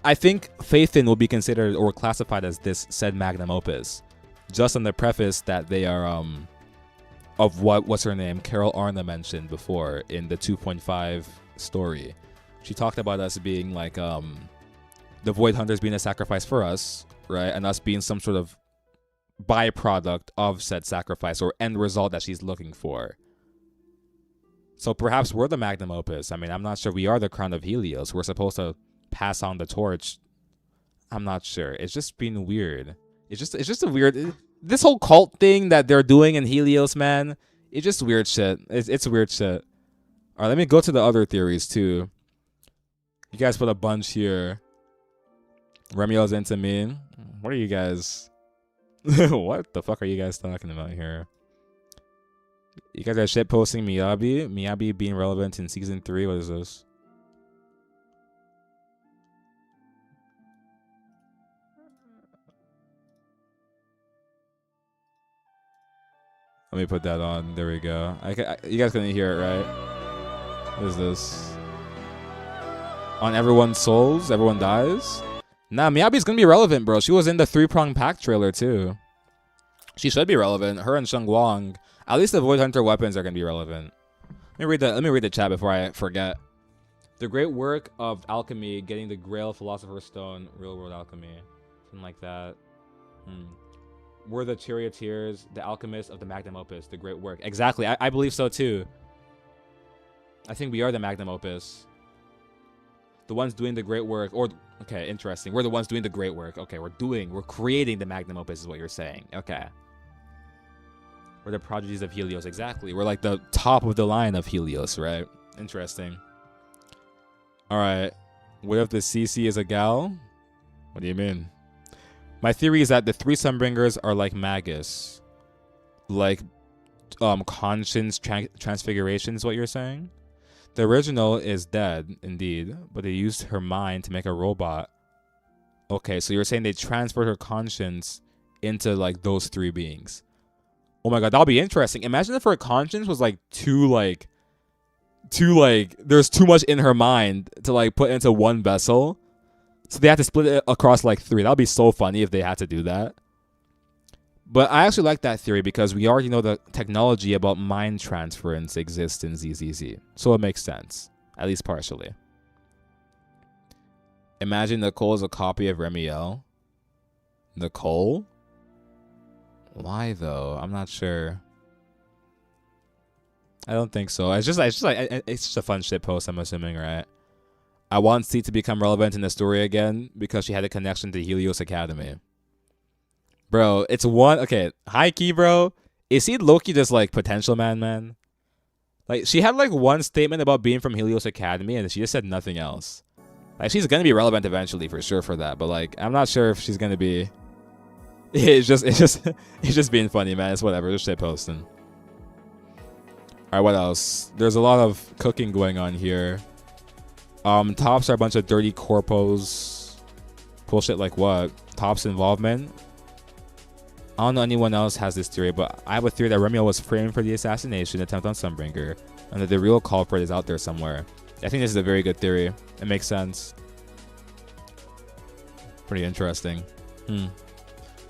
Faithin will be considered or classified as this said magnum opus, just on the preface that they are of what's her name, Carol Arna mentioned before in the 2.5 story. She talked about us being like the Void Hunters being a sacrifice for us, right? And us being some sort of byproduct of said sacrifice or end result that she's looking for. So perhaps we're the magnum opus. I mean, I'm not sure. We are the crown of Helios. We're supposed to pass on the torch. I'm not sure. It's just been weird. It's just a weird... This whole cult thing that they're doing in Helios, man, it's just weird shit. It's weird shit. All right, let me go to the other theories, too. You guys put a bunch here. Remio's into me. What are you guys... What the fuck are you guys talking about here? You guys are shitposting Miyabi. Miyabi being relevant in season 3. What is this? Let me put that on. There we go. You guys couldn't hear it, right? What is this? On everyone's souls, everyone dies? Nah, Miyabi's gonna be relevant, bro. She was in the 3-prong pack trailer, too. She should be relevant. Her and Sheng Guang. At least the Void Hunter weapons are gonna be relevant. Let me read the chat before I forget. The great work of alchemy, getting the Grail, Philosopher's Stone, real world alchemy, something like that. We're the charioteers, the alchemists of the magnum opus, the great work. Exactly, I believe so too. I think we are the magnum opus. The ones doing the great work, or, okay, interesting. We're the ones doing the great work. Okay, we're creating the magnum opus is what you're saying. Okay. We're the prodigies of Helios, exactly. We're like the top of the line of Helios, right? Interesting. All right. What if the CC is a gal? What do you mean? My theory is that the three Sunbringers are like Magus. Like conscience transfiguration is what you're saying? The original is dead, indeed, but they used her mind to make a robot. Okay, so you're saying they transferred her conscience into like those three beings. Oh my god, that'll be interesting. Imagine if her conscience was like there's too much in her mind to like put into one vessel. So they had to split it across like three. That would be so funny if they had to do that. But I actually like that theory because we already know the technology about mind transference exists in ZZZ. So it makes sense, at least partially. Imagine Nicole is a copy of Remiel. Nicole? Why though? I'm not sure. I don't think so. It's just a fun shit post, I'm assuming, right? I want C to become relevant in the story again because she had a connection to Helios Academy. Bro, it's one... Okay, high key, bro. Is he low-key just, like, potential man? Like, she had, like, one statement about being from Helios Academy, and she just said nothing else. Like, she's gonna be relevant eventually, for sure, for that. But, like, I'm not sure if she's gonna be... It's just being funny, man. It's whatever. Just shit posting. Alright, what else? There's a lot of cooking going on here. Tops are a bunch of dirty corpos. Bullshit like what? Tops involvement? I don't know anyone else has this theory, but I have a theory that Remiel was framed for the assassination attempt on Sunbringer, and that the real culprit is out there somewhere. I think this is a very good theory. It makes sense. Pretty interesting. And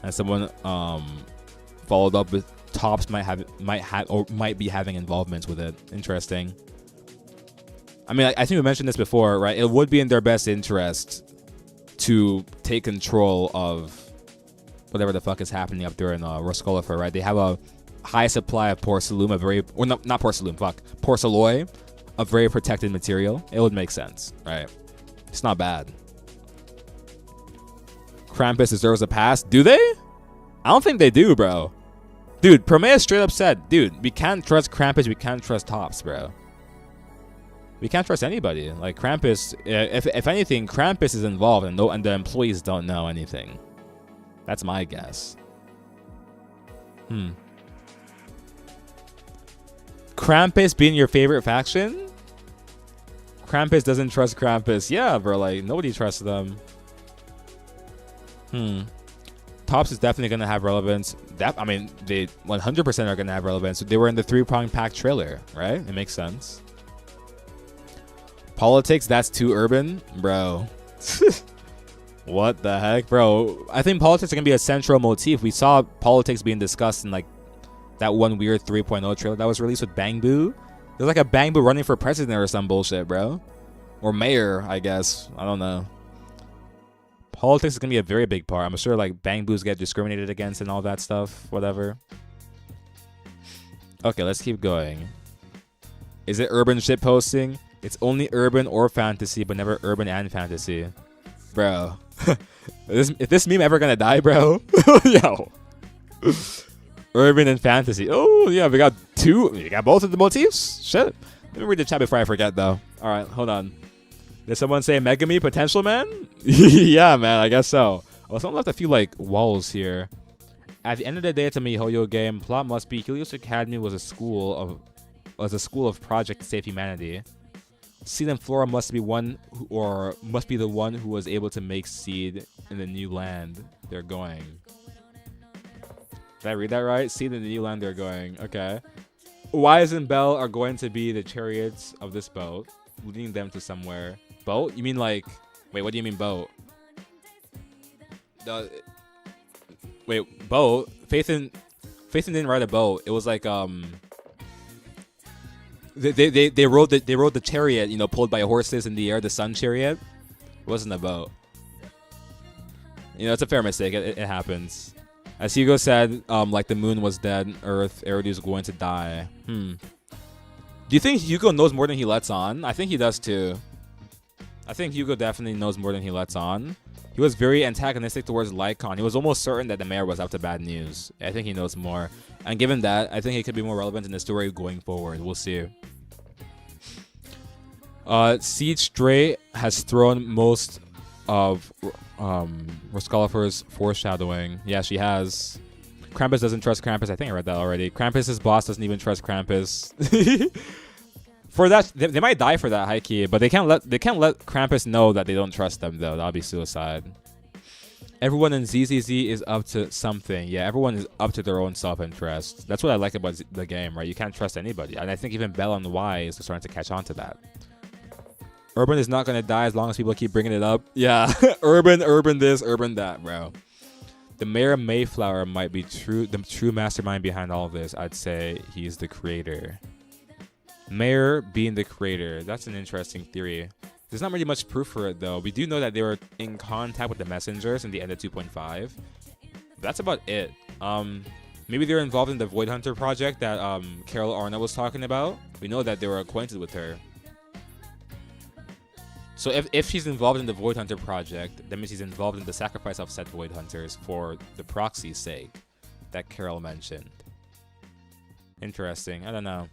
someone followed up with Tops might be having involvements with it. Interesting. I mean, I think we mentioned this before, right? It would be in their best interest to take control of whatever the fuck is happening up there in Roscolifer, right? They have a high supply of porcelain, not porcelain, porcelloy, a very protected material. It would make sense, right? It's not bad. Krampus deserves a pass. Do they? I don't think they do, bro. Dude, Prometheus straight up said, dude, we can't trust Krampus, we can't trust Tops, bro. We can't trust anybody. Like, Krampus, if anything, Krampus is involved and the employees don't know anything. That's my guess. Krampus being your favorite faction? Krampus doesn't trust Krampus. Yeah, bro, like, nobody trusts them. Tops is definitely going to have relevance. I mean, they 100% are going to have relevance. They were in the 3-prong pack trailer, right? It makes sense. Politics, that's too urban? Bro. What the heck? Bro, I think politics are going to be a central motif. We saw politics being discussed in, like, that one weird 3.0 trailer that was released with Bang Boo. There's, like, a Bang Boo running for president or some bullshit, bro. Or mayor, I guess. I don't know. Politics is going to be a very big part. I'm sure, like, Bang Boos get discriminated against and all that stuff. Whatever. Okay, let's keep going. Is it urban shit posting? It's only urban or fantasy, but never urban and fantasy. Bro. Is this meme ever gonna die, bro? Yo. Urban and fantasy. Oh, yeah, we got both of the motifs? Shit. Let me read the chat before I forget, though. Alright, hold on. Did someone say Megami potential, man? Yeah, man, I guess so. Oh, someone left a few, like, walls here. At the end of the day, it's a MiHoYo game. Plot must be Helios Academy was a school of project to save humanity. Seed and Flora must be the one who was able to make Seed in the new land they're going. Did I read that right? Seed in the new land they're going. Okay. Wise and Belle are going to be the chariots of this boat, leading them to somewhere. Boat? You mean like... Wait, what do you mean boat? Wait, boat? Faithin didn't ride a boat. It was like, They rode the chariot, you know, pulled by horses in the air, the sun chariot. It wasn't a boat. You know, it's a fair mistake. It happens. As Hugo said, like the moon was dead, Earth, everybody was going to die. Do you think Hugo knows more than he lets on? I think he does too. I think Hugo definitely knows more than he lets on. He was very antagonistic towards Lycon. He was almost certain that the mayor was up to bad news. I think he knows more. And given that, I think it could be more relevant in the story going forward. We'll see. Siege Stray has thrown most of Rascalifer's foreshadowing. Yeah, she has. Krampus doesn't trust Krampus. I think I read that already. Krampus's boss doesn't even trust Krampus. For that, they might die for that, high key, but they can't let Krampus know that they don't trust them though. That'll be suicide. Everyone in ZZZ is up to something. Yeah, everyone is up to their own self-interest. That's what I like about the game, right? You can't trust anybody, and I think even Bell and Y is starting to catch on to that. Urban is not gonna die as long as people keep bringing it up. Yeah, urban this, urban that, bro. The Mayor Mayflower might be the true mastermind behind all of this. I'd say he's the creator. Mayor being the creator. That's an interesting theory. There's not really much proof for it, though. We do know that they were in contact with the messengers in the end of 2.5. That's about it. Maybe they're involved in the Void Hunter project that Carol Arna was talking about. We know that they were acquainted with her. So if she's involved in the Void Hunter project, that means she's involved in the sacrifice of said Void Hunters for the proxy's sake that Carol mentioned. Interesting. I don't know.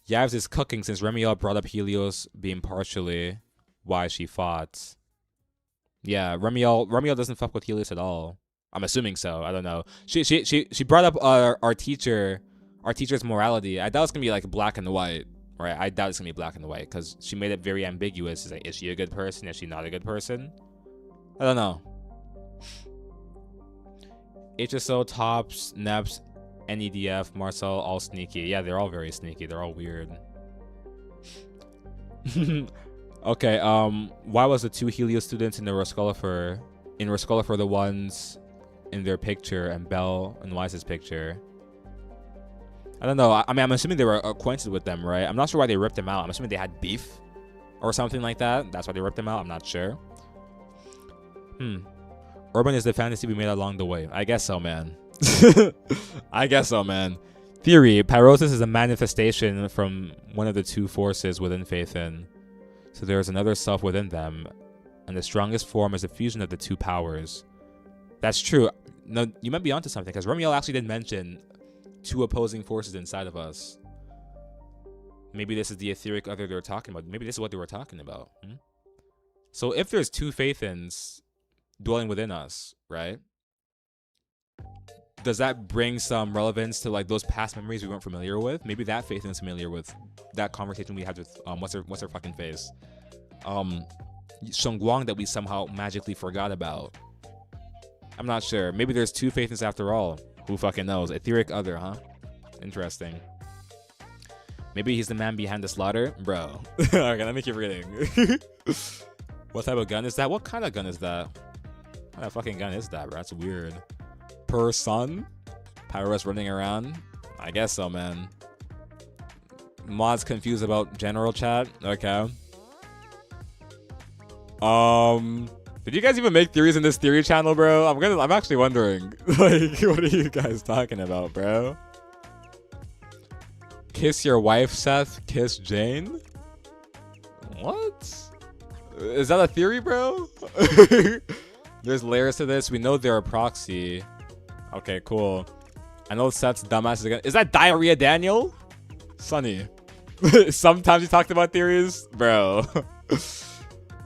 Yavs is cooking since Remiel brought up Helios being partially why she fought. Yeah, Remiel doesn't fuck with Helios at all. I'm assuming so. I don't know. She brought up our teacher's morality. I doubt it's gonna be like black and white, right? I doubt it's gonna be black and white because she made it very ambiguous. It's like, is she a good person? Is she not a good person? I don't know. HSO, Tops, Neps, NEDF, Marcel, all sneaky. Yeah, they're all very sneaky. They're all weird. Okay, why was the two Helios students in the Rascalifer the ones in their picture and Bell and Wise's picture? I don't know. I mean, I'm assuming they were acquainted with them, right? I'm not sure why they ripped them out. I'm assuming they had beef or something like that. That's why they ripped them out. I'm not sure. Urban is the fantasy we made along the way. I guess so, man. I guess so, man. Theory: Pyrosis is a manifestation from one of the two forces within Phaethon. So there is another self within them, and the strongest form is a fusion of the two powers. That's true. No, you might be onto something, because Remiel actually did mention two opposing forces inside of us. Maybe this is the etheric other they're talking about. Maybe this is what they were talking about. So if there's two Phaethons dwelling within us, right? Does that bring some relevance to like those past memories we weren't familiar with? Maybe that Phaethon is familiar with that conversation we had with what's her fucking face? Shengguang that we somehow magically forgot about. I'm not sure. Maybe there's two Phaethons after all. Who fucking knows? Etheric other, huh? Interesting. Maybe he's the man behind the slaughter? Bro. Okay, let me keep reading. What type of gun is that? What kind of gun is that? What kind of fucking gun is that, bro? That's weird. Per son? Pyros running around? I guess so, man. Mod's confused about general chat? Okay. Did you guys even make theories in this theory channel, bro? I'm actually wondering. Like, what are you guys talking about, bro? Kiss your wife, Seth. Kiss Jane? What? Is that a theory, bro? There's layers to this. We know they're a proxy. Okay, cool. I know Seth's dumbass again. Is that Diarrhea Daniel? Sonny. Sometimes you talked about theories? Bro.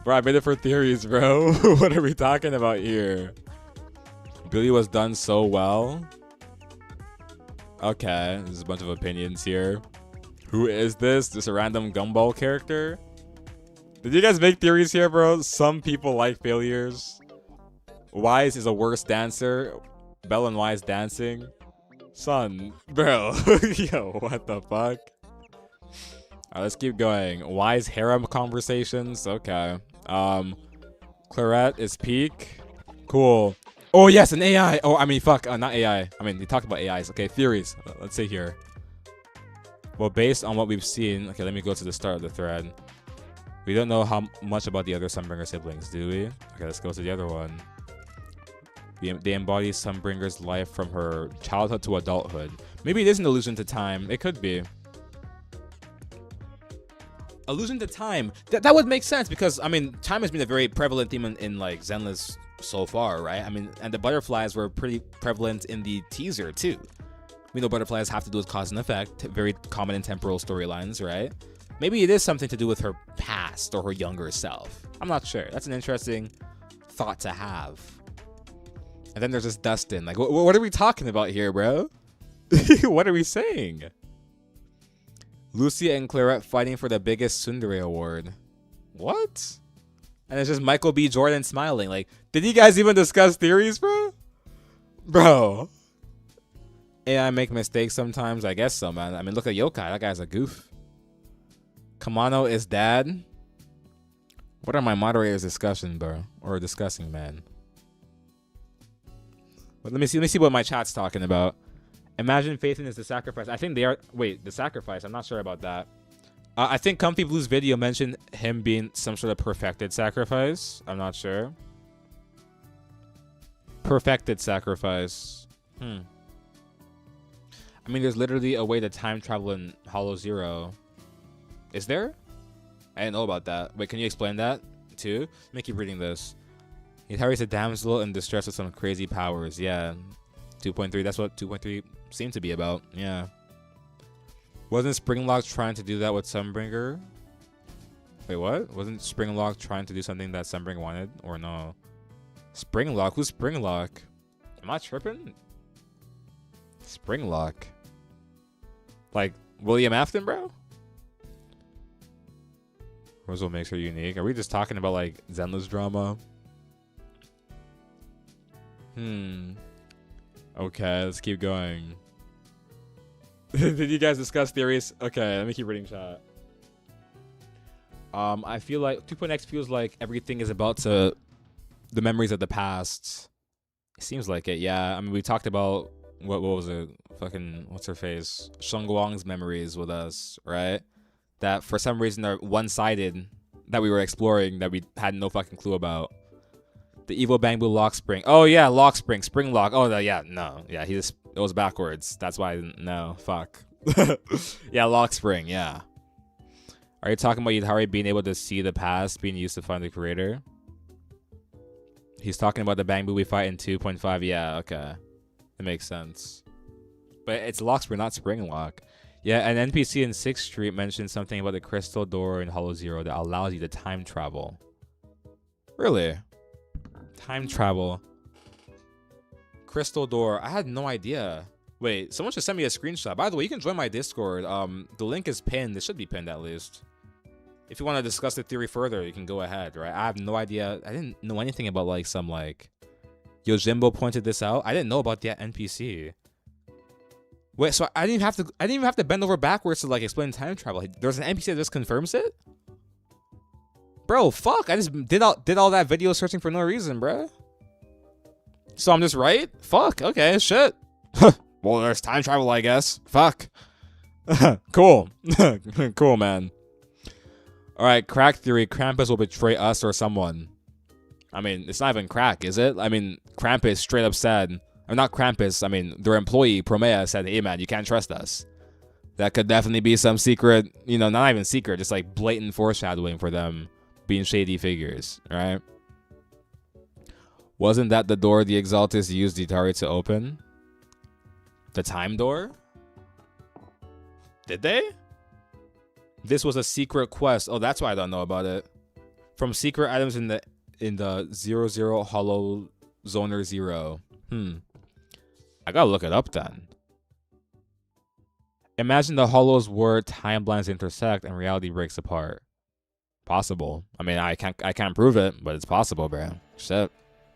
Bro, I made it for theories, bro. What are we talking about here? Billy was done so well. Okay, there's a bunch of opinions here. Who is this? Just a random gumball character? Did you guys make theories here, bro? Some people like failures. Wise is a worse dancer. Bell and Wise dancing. Son, bro. Yo, what the fuck? Alright, let's keep going. Wise harem conversations. Okay. Claret is peak. Cool. Oh, yes, an AI. Oh, I mean, fuck. Not AI. I mean, he talked about AIs. Okay, theories. Let's see here. Well, based on what we've seen, okay, let me go to the start of the thread. We don't know how much about the other Sunbringer siblings, do we? Okay, let's go to the other one. They embody Sunbringer's life from her childhood to adulthood. Maybe it is an allusion to time. It could be. Allusion to time. That would make sense because, I mean, time has been a very prevalent theme in like Zenless so far, right? I mean, and the butterflies were pretty prevalent in the teaser too. We know butterflies have to do with cause and effect, very common in temporal storylines, right? Maybe it is something to do with her past or her younger self. I'm not sure. That's an interesting thought to have. And then there's this Dustin. Like, what are we talking about here, bro? What are we saying? Lucia and Claret fighting for the biggest tsundere award. What? And it's just Michael B. Jordan smiling. Like, did you guys even discuss theories, bro? Bro. AI make mistakes sometimes? I guess so, man. I mean, look at Yokai. That guy's a goof. Kamano is dad. What are my moderators discussing, bro? Or discussing, man? But let me see what my chat's talking about. Imagine Faithin is the sacrifice. I think they are. Wait, the sacrifice. I'm not sure about that. I think Comfy Blue's video mentioned him being some sort of perfected sacrifice. I'm not sure. Perfected sacrifice. I mean, there's literally a way to time travel in Hollow Zero. Is there? I didn't know about that. Wait, can you explain that too? Let me keep reading this. Harry's a damsel in distress with some crazy powers. Yeah. 2.3. That's what 2.3 seemed to be about. Yeah. Wasn't Springlock trying to do that with Sunbringer? Wait, what? Wasn't Springlock trying to do something that Sunbringer wanted? Or no? Springlock? Who's Springlock? Am I tripping? Springlock. Like William Afton, bro? What's what makes her unique? Are we just talking about like Zenless drama? Okay, let's keep going. Did you guys discuss theories? Okay, let me keep reading chat. I feel like 2.x feels like everything is about to the memories of the past. It seems like it, yeah. I mean, we talked about what was it? Fucking what's her face? Sheng Guang's memories with us, right? That for some reason are one-sided that we were exploring that we had no fucking clue about. The evil bamboo lock spring. Oh yeah, lock spring, spring lock. Oh yeah, no, yeah, it was backwards. That's why I didn't know. Fuck. Yeah, lock spring. Yeah. Are you talking about Yudhari being able to see the past being used to find the creator? He's talking about the bamboo we fight in 2.5. Yeah, okay, that makes sense. But it's lock spring, not spring lock. Yeah, an NPC in 6th Street mentioned something about the crystal door in Hollow Zero that allows you to time travel. Really? Time travel. Crystal door. I had no idea. Wait, someone should send me a screenshot. By the way, you can join my Discord. The link is pinned. It should be pinned at least. If you want to discuss the theory further, you can go ahead, right? I have no idea. I didn't know anything about like some like Yojimbo pointed this out. I didn't know about that NPC. Wait, so I didn't even have to bend over backwards to like explain time travel. There's an NPC that just confirms it? Bro, fuck. I just did all that video searching for no reason, bro. So I'm just right? Fuck. Okay, shit. Well, there's time travel, I guess. Fuck. Cool. Cool, man. Alright, crack theory. Krampus will betray us or someone. I mean, it's not even crack, is it? I mean, Krampus straight up said, or not Krampus, I mean, their employee, Promea, said, hey man, you can't trust us. That could definitely be some secret, you know, not even secret, just like blatant foreshadowing for them being shady figures, right? Wasn't that the door the Exaltus used Yutari to open? The time door? Did they? This was a secret quest. Oh, that's why I don't know about it. From secret items in the 00 Hollow Zoner 0. I gotta look it up then. Imagine the hollows where timelines intersect and reality breaks apart. Possible. I mean, I can't prove it, but it's possible, bro. Shit.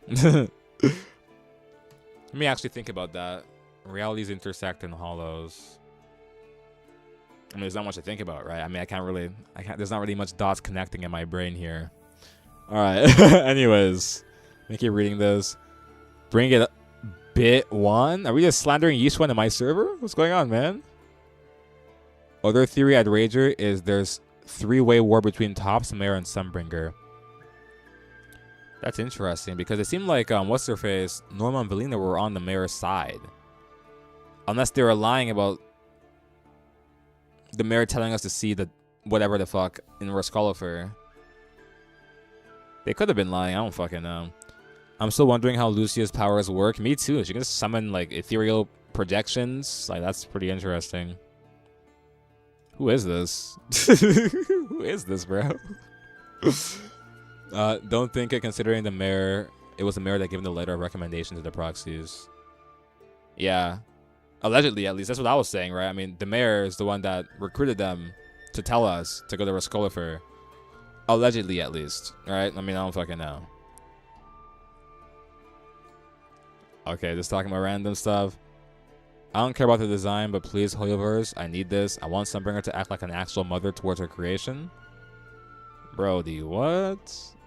Let me actually think about that. Realities intersect in hollows. I mean, there's not much to think about, right? I mean, there's not really much dots connecting in my brain here. All right. Anyways, let me keep reading this. Bring it up. Bit 1? Are we just slandering Yishuan in my server? What's going on, man? Other theory I'd wager is there's three-way war between Topps, Mare, and Sunbringer. That's interesting because it seemed like what's their face, Norma and Valina were on the Mare's side, unless they were lying about the Mare telling us to see the whatever the fuck in Rascalifer. They could have been lying. I don't fucking know. I'm still wondering how Lucia's powers work. Me too. She can just summon like ethereal projections. Like that's pretty interesting. Who is this? Who is this, bro? Don't think it considering the Mare. It was the Mare that gave the letter of recommendation to the proxies. Yeah. Allegedly, at least. That's what I was saying, right? I mean, the Mare is the one that recruited them to tell us to go to Rascalifer. Allegedly, at least. Right? I mean, I don't fucking know. Okay, just talking about random stuff. I don't care about the design, but please, Hoyoverse, I need this. I want Sunbringer to act like an actual mother towards her creation. Brody, what?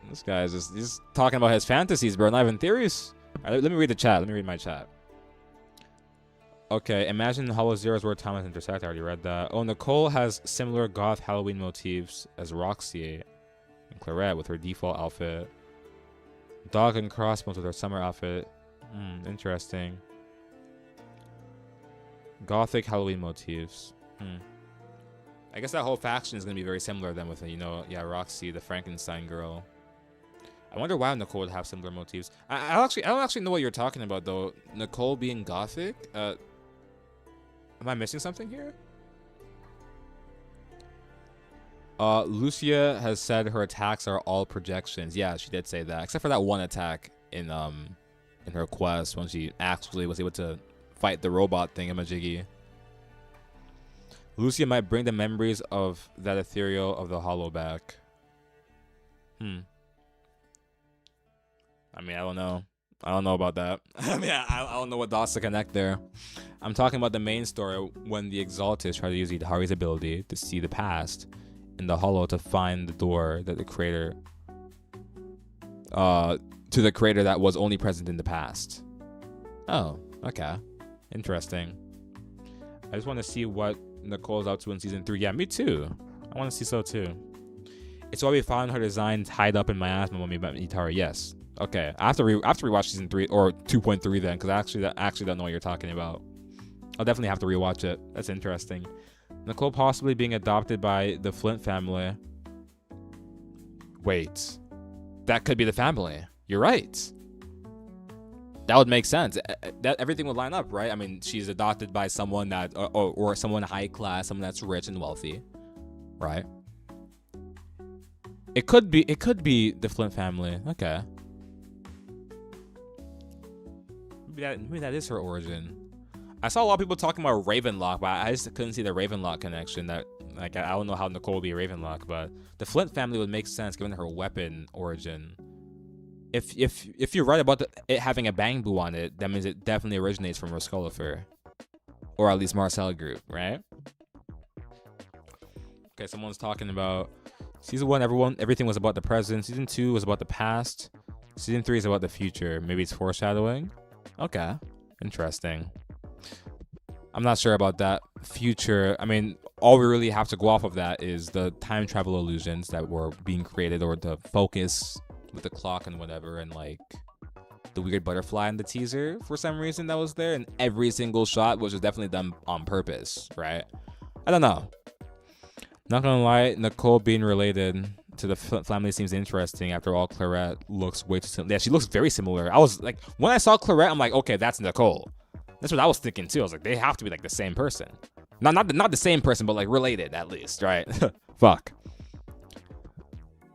This guy's just talking about his fantasies, bro, not even theories. All right, let me read the chat. Let me read my chat. Okay, imagine Hollow Zero's where time has intersect. I already read that. Oh, Nicole has similar goth Halloween motifs as Roxy and Clarette with her default outfit. Dog and Crossbones with her summer outfit. Interesting. Gothic Halloween motifs. I guess that whole faction is going to be very similar then with, you know, yeah, Roxy, the Frankenstein girl. I wonder why Nicole would have similar motifs. I don't actually know what you're talking about, though. Nicole being Gothic? Am I missing something here? Lucia has said her attacks are all projections. Yeah, she did say that. Except for that one attack in her quest when she actually was able to fight the robot thingamajiggy. Lucia might bring the memories of that ethereal of the hollow back. I mean, I don't know. I don't know about that. I mean, I don't know what dots to connect there. I'm talking about the main story when the Exalted try to use Idahari's ability to see the past in the hollow to find the door that the creator to the creator that was only present in the past. Oh, okay. Interesting. I just want to see what Nicole's up to in season 3. Yeah, me too. I want to see so too. It's why we found her design tied up in miasma when we met Itara. Yes. Okay. I have to rewatch season 3 or 2.3 then, because I actually don't know what you're talking about. I'll definitely have to rewatch it. That's interesting. Nicole possibly being adopted by the Flint family. Wait. That could be the family. You're right. That would make sense. That everything would line up, right? I mean, she's adopted by someone that, or someone high class, someone that's rich and wealthy, right? It could be the Flint family. Okay. Maybe that is her origin. I saw a lot of people talking about Ravenlock, but I just couldn't see the Ravenlock connection. That, like, I don't know how Nicole would be Ravenlock, but the Flint family would make sense given her weapon origin. If you're right about it having a bang boo on it, that means it definitely originates from Rascalifer, or at least Marcel Group, right? Okay, someone's talking about season 1. Everything was about the present. Season 2 was about the past. Season 3 is about the future. Maybe it's foreshadowing. Okay, interesting. I'm not sure about that future. I mean, all we really have to go off of that is the time travel illusions that were being created, or the focus with the clock and whatever, and like the weird butterfly in the teaser for some reason that was there, and every single shot was just definitely done on purpose, right? I don't know. Not gonna lie, Nicole being related to the family seems interesting. After all, Clarette looks way too similar. Yeah, she looks very similar. I was like, when I saw Clarette, I'm like, okay, that's Nicole. That's what I was thinking too. I was like, they have to be like the same person. Not the same person, but like related at least, right? Fuck.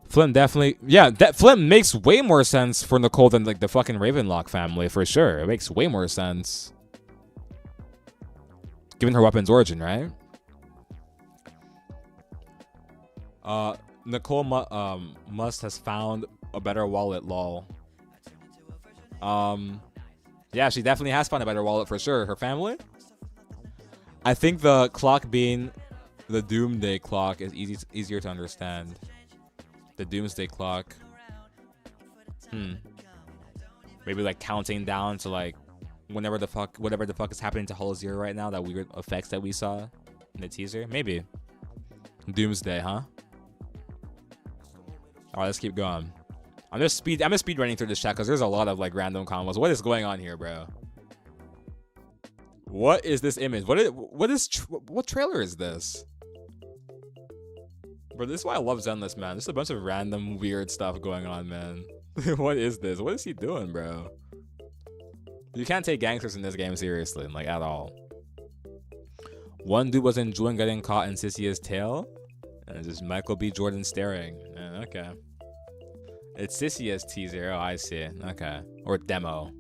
Flint definitely, yeah, that Flint makes way more sense for Nicole than like the fucking Ravenlock family, for sure. It makes way more sense. Given her weapon's origin, right? Nicole must has found a better wallet, lol. Yeah, she definitely has found a better wallet for sure. Her family? I think the clock being the Doomsday clock is easier to understand. The Doomsday clock. Maybe like counting down to like whatever the fuck is happening to Hollow Zero right now, that weird effects that we saw. in the teaser? Maybe. Doomsday, huh? Alright, let's keep going. I'm just speed running through this chat because there's a lot of like random combos. What is going on here, bro? What is this image? What trailer is this? Bro, this is why I love Zenless, man. There's a bunch of random weird stuff going on, man. What is this? What is he doing, bro? You can't take gangsters in this game seriously, like at all. One dude was enjoying getting caught in Sissia's tail. And it's just Michael B. Jordan staring. Okay. It's Sissia's teaser. Oh, I see. Okay. Or demo.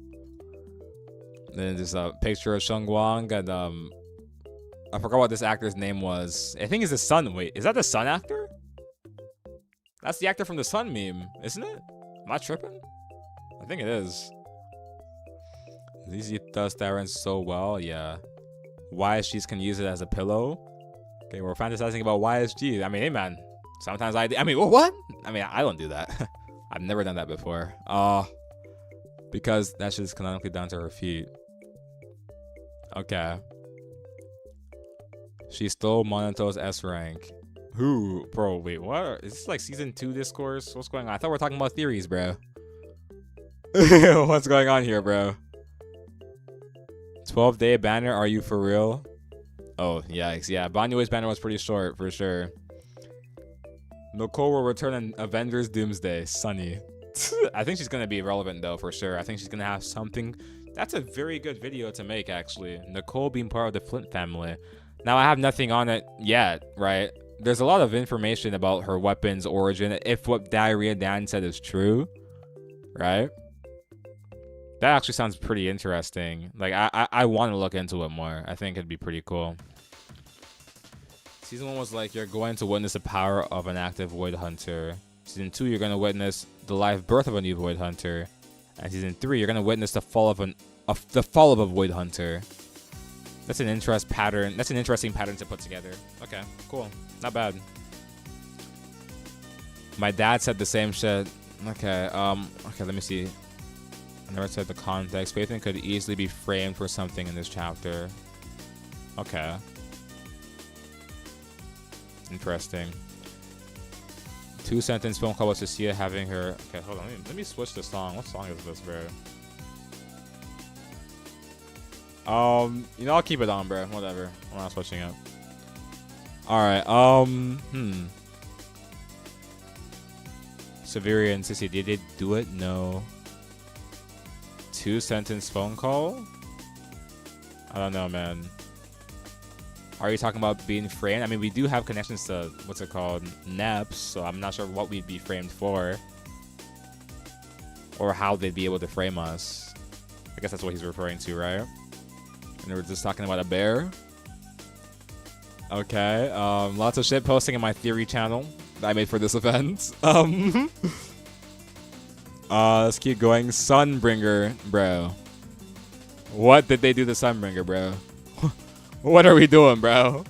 Then there's a picture of Sheng Wang and I forgot what this actor's name was. I think it's the Sun. Wait, is that the Sun actor? That's the actor from the Sun meme, isn't it? Am I tripping? I think it is. ZZ does Darren so well, yeah. YSGs can use it as a pillow. Okay, we're fantasizing about YSG. I mean, hey man, sometimes I mean, what? I mean, I don't do that. I've never done that before. Because that shit is canonically down to her feet. Okay. She stole Monato's S rank. Who? Bro, wait, what? Is this like season 2 discourse? What's going on? I thought we were talking about theories, bro. What's going on here, bro? 12-day banner, are you for real? Oh, yikes. Yeah, Banyue's banner was pretty short, for sure. Nicole will return in Avengers Doomsday. Sunny. I think she's going to be relevant, though, for sure. I think she's going to have something. That's a very good video to make, actually. Nicole being part of the Flint family. Now, I have nothing on it yet, right? There's a lot of information about her weapon's origin, if what Diarrhea Dan said is true, right? That actually sounds pretty interesting. Like, I want to look into it more. I think it'd be pretty cool. Season 1 was like, you're going to witness the power of an active Void Hunter. Season 2, you're going to witness the live birth of a new Void Hunter. And Season 3, you're going to witness the fall of a Void Hunter. That's an interesting pattern. That's an interesting pattern to put together. Okay, cool. Not bad. My dad said the same shit. Okay, okay, let me see. I never said the context. Phaethon could easily be framed for something in this chapter. Okay. Interesting. 2-sentence phone call with Cecilia having her... Okay, hold on. Let me switch the song. What song is this, bro? You know, I'll keep it on, bro. Whatever. I'm not switching it. Alright, Severia and Sissy, did they do it? No. 2-sentence phone call? I don't know, man. Are you talking about being framed? I mean, we do have connections to, what's it called? NEPs, so I'm not sure what we'd be framed for. Or how they'd be able to frame us. I guess that's what he's referring to, right? And we're just talking about a bear. Okay, lots of shit posting in my theory channel that I made for this event. Let's keep going. Sunbringer, bro. What did they do to Sunbringer, bro? What are we doing, bro?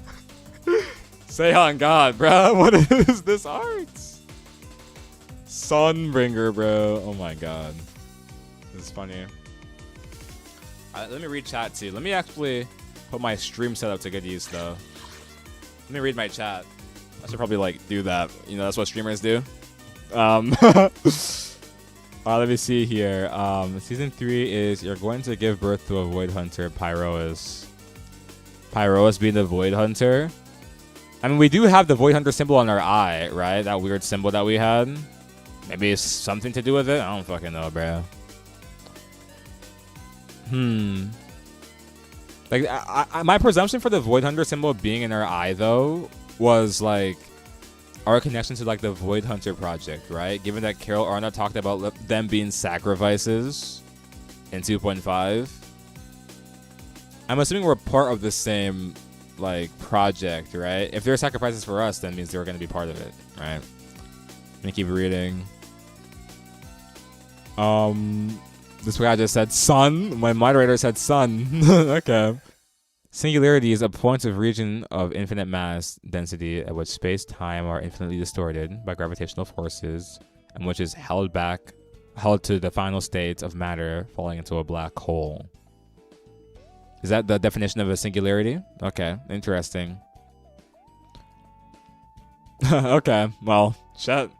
Say on God, bro. What is this art? Sunbringer, bro. Oh my God. This is funny. Let me read chat too. Let me actually put my stream setup to good use though. Let me read my chat. I should probably like do that. You know, that's what streamers do. Let me see here. Season 3 is you're going to give birth to a Void Hunter, Pyroas. Pyroas being the Void Hunter. I mean, we do have the Void Hunter symbol on our eye, right? That weird symbol that we had. Maybe it's something to do with it. I don't fucking know, bro. Like, my presumption for the Void Hunter symbol being in our eye, though, was like our connection to like the Void Hunter project, right? Given that Carol Arna talked about them being sacrifices in 2.5, I'm assuming we're part of the same like project, right? If they're sacrifices for us, then means they're going to be part of it, right? Let me keep reading. This guy just said sun. My moderator said sun. Okay. Singularity is a point of region of infinite mass density at which space-time are infinitely distorted by gravitational forces and which is held to the final state of matter falling into a black hole. Is that the definition of a singularity? Okay, interesting. Okay, well, shit.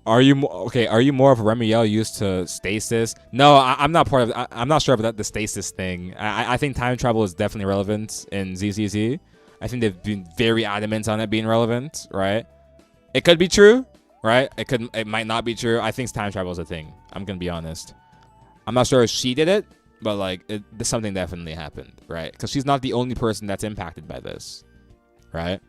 Are you okay? Are you more of Remiel used to stasis? No, I'm not part of. I'm not sure about the stasis thing. I think time travel is definitely relevant in ZZZ. I think they've been very adamant on it being relevant, right? It could be true, right? It might not be true. I think time travel is a thing. I'm gonna be honest. I'm not sure if she did it, but like something definitely happened, right? Because she's not the only person that's impacted by this, right?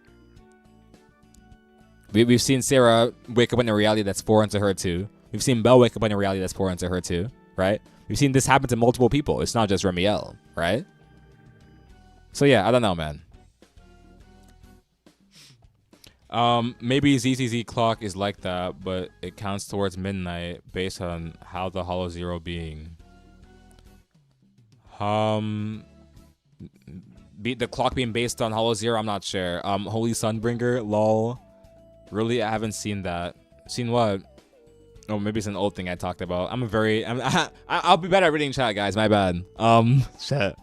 We've seen Sarah wake up in a reality that's foreign to her too. We've seen Belle wake up in a reality that's foreign to her too, right? We've seen this happen to multiple people. It's not just Remiel, right? So yeah, I don't know, man. Maybe ZZZ clock is like that, but it counts towards midnight based on how the Hollow Zero being. The clock being based on Hollow Zero, I'm not sure. Holy Sunbringer, lol. Really, I haven't seen that. Seen what? Oh, maybe it's an old thing I talked about. I'll be better at reading chat, guys. My bad. Shit.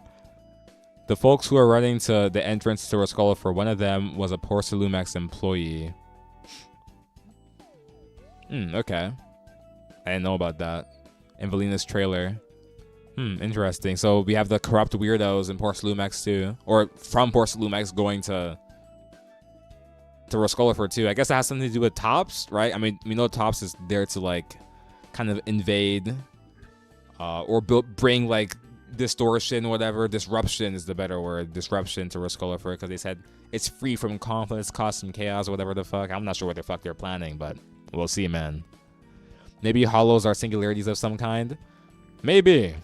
The folks who are running to the entrance to Rascala, for one of them was a Porcelumex employee. Okay. I didn't know about that. Evelina's trailer. Interesting. So we have the corrupt weirdos in Porcelumex too. Or from Porcelumex going to Rascala too. I guess that has something to do with Tops, right? I mean, we know Tops is there to like kind of invade or bring like distortion, whatever. Disruption is the better word. Disruption to Rascala because they said it's free from conflicts, cost, and chaos, or whatever the fuck. I'm not sure what the fuck they're planning, but we'll see, man. Maybe hollows are singularities of some kind. Maybe.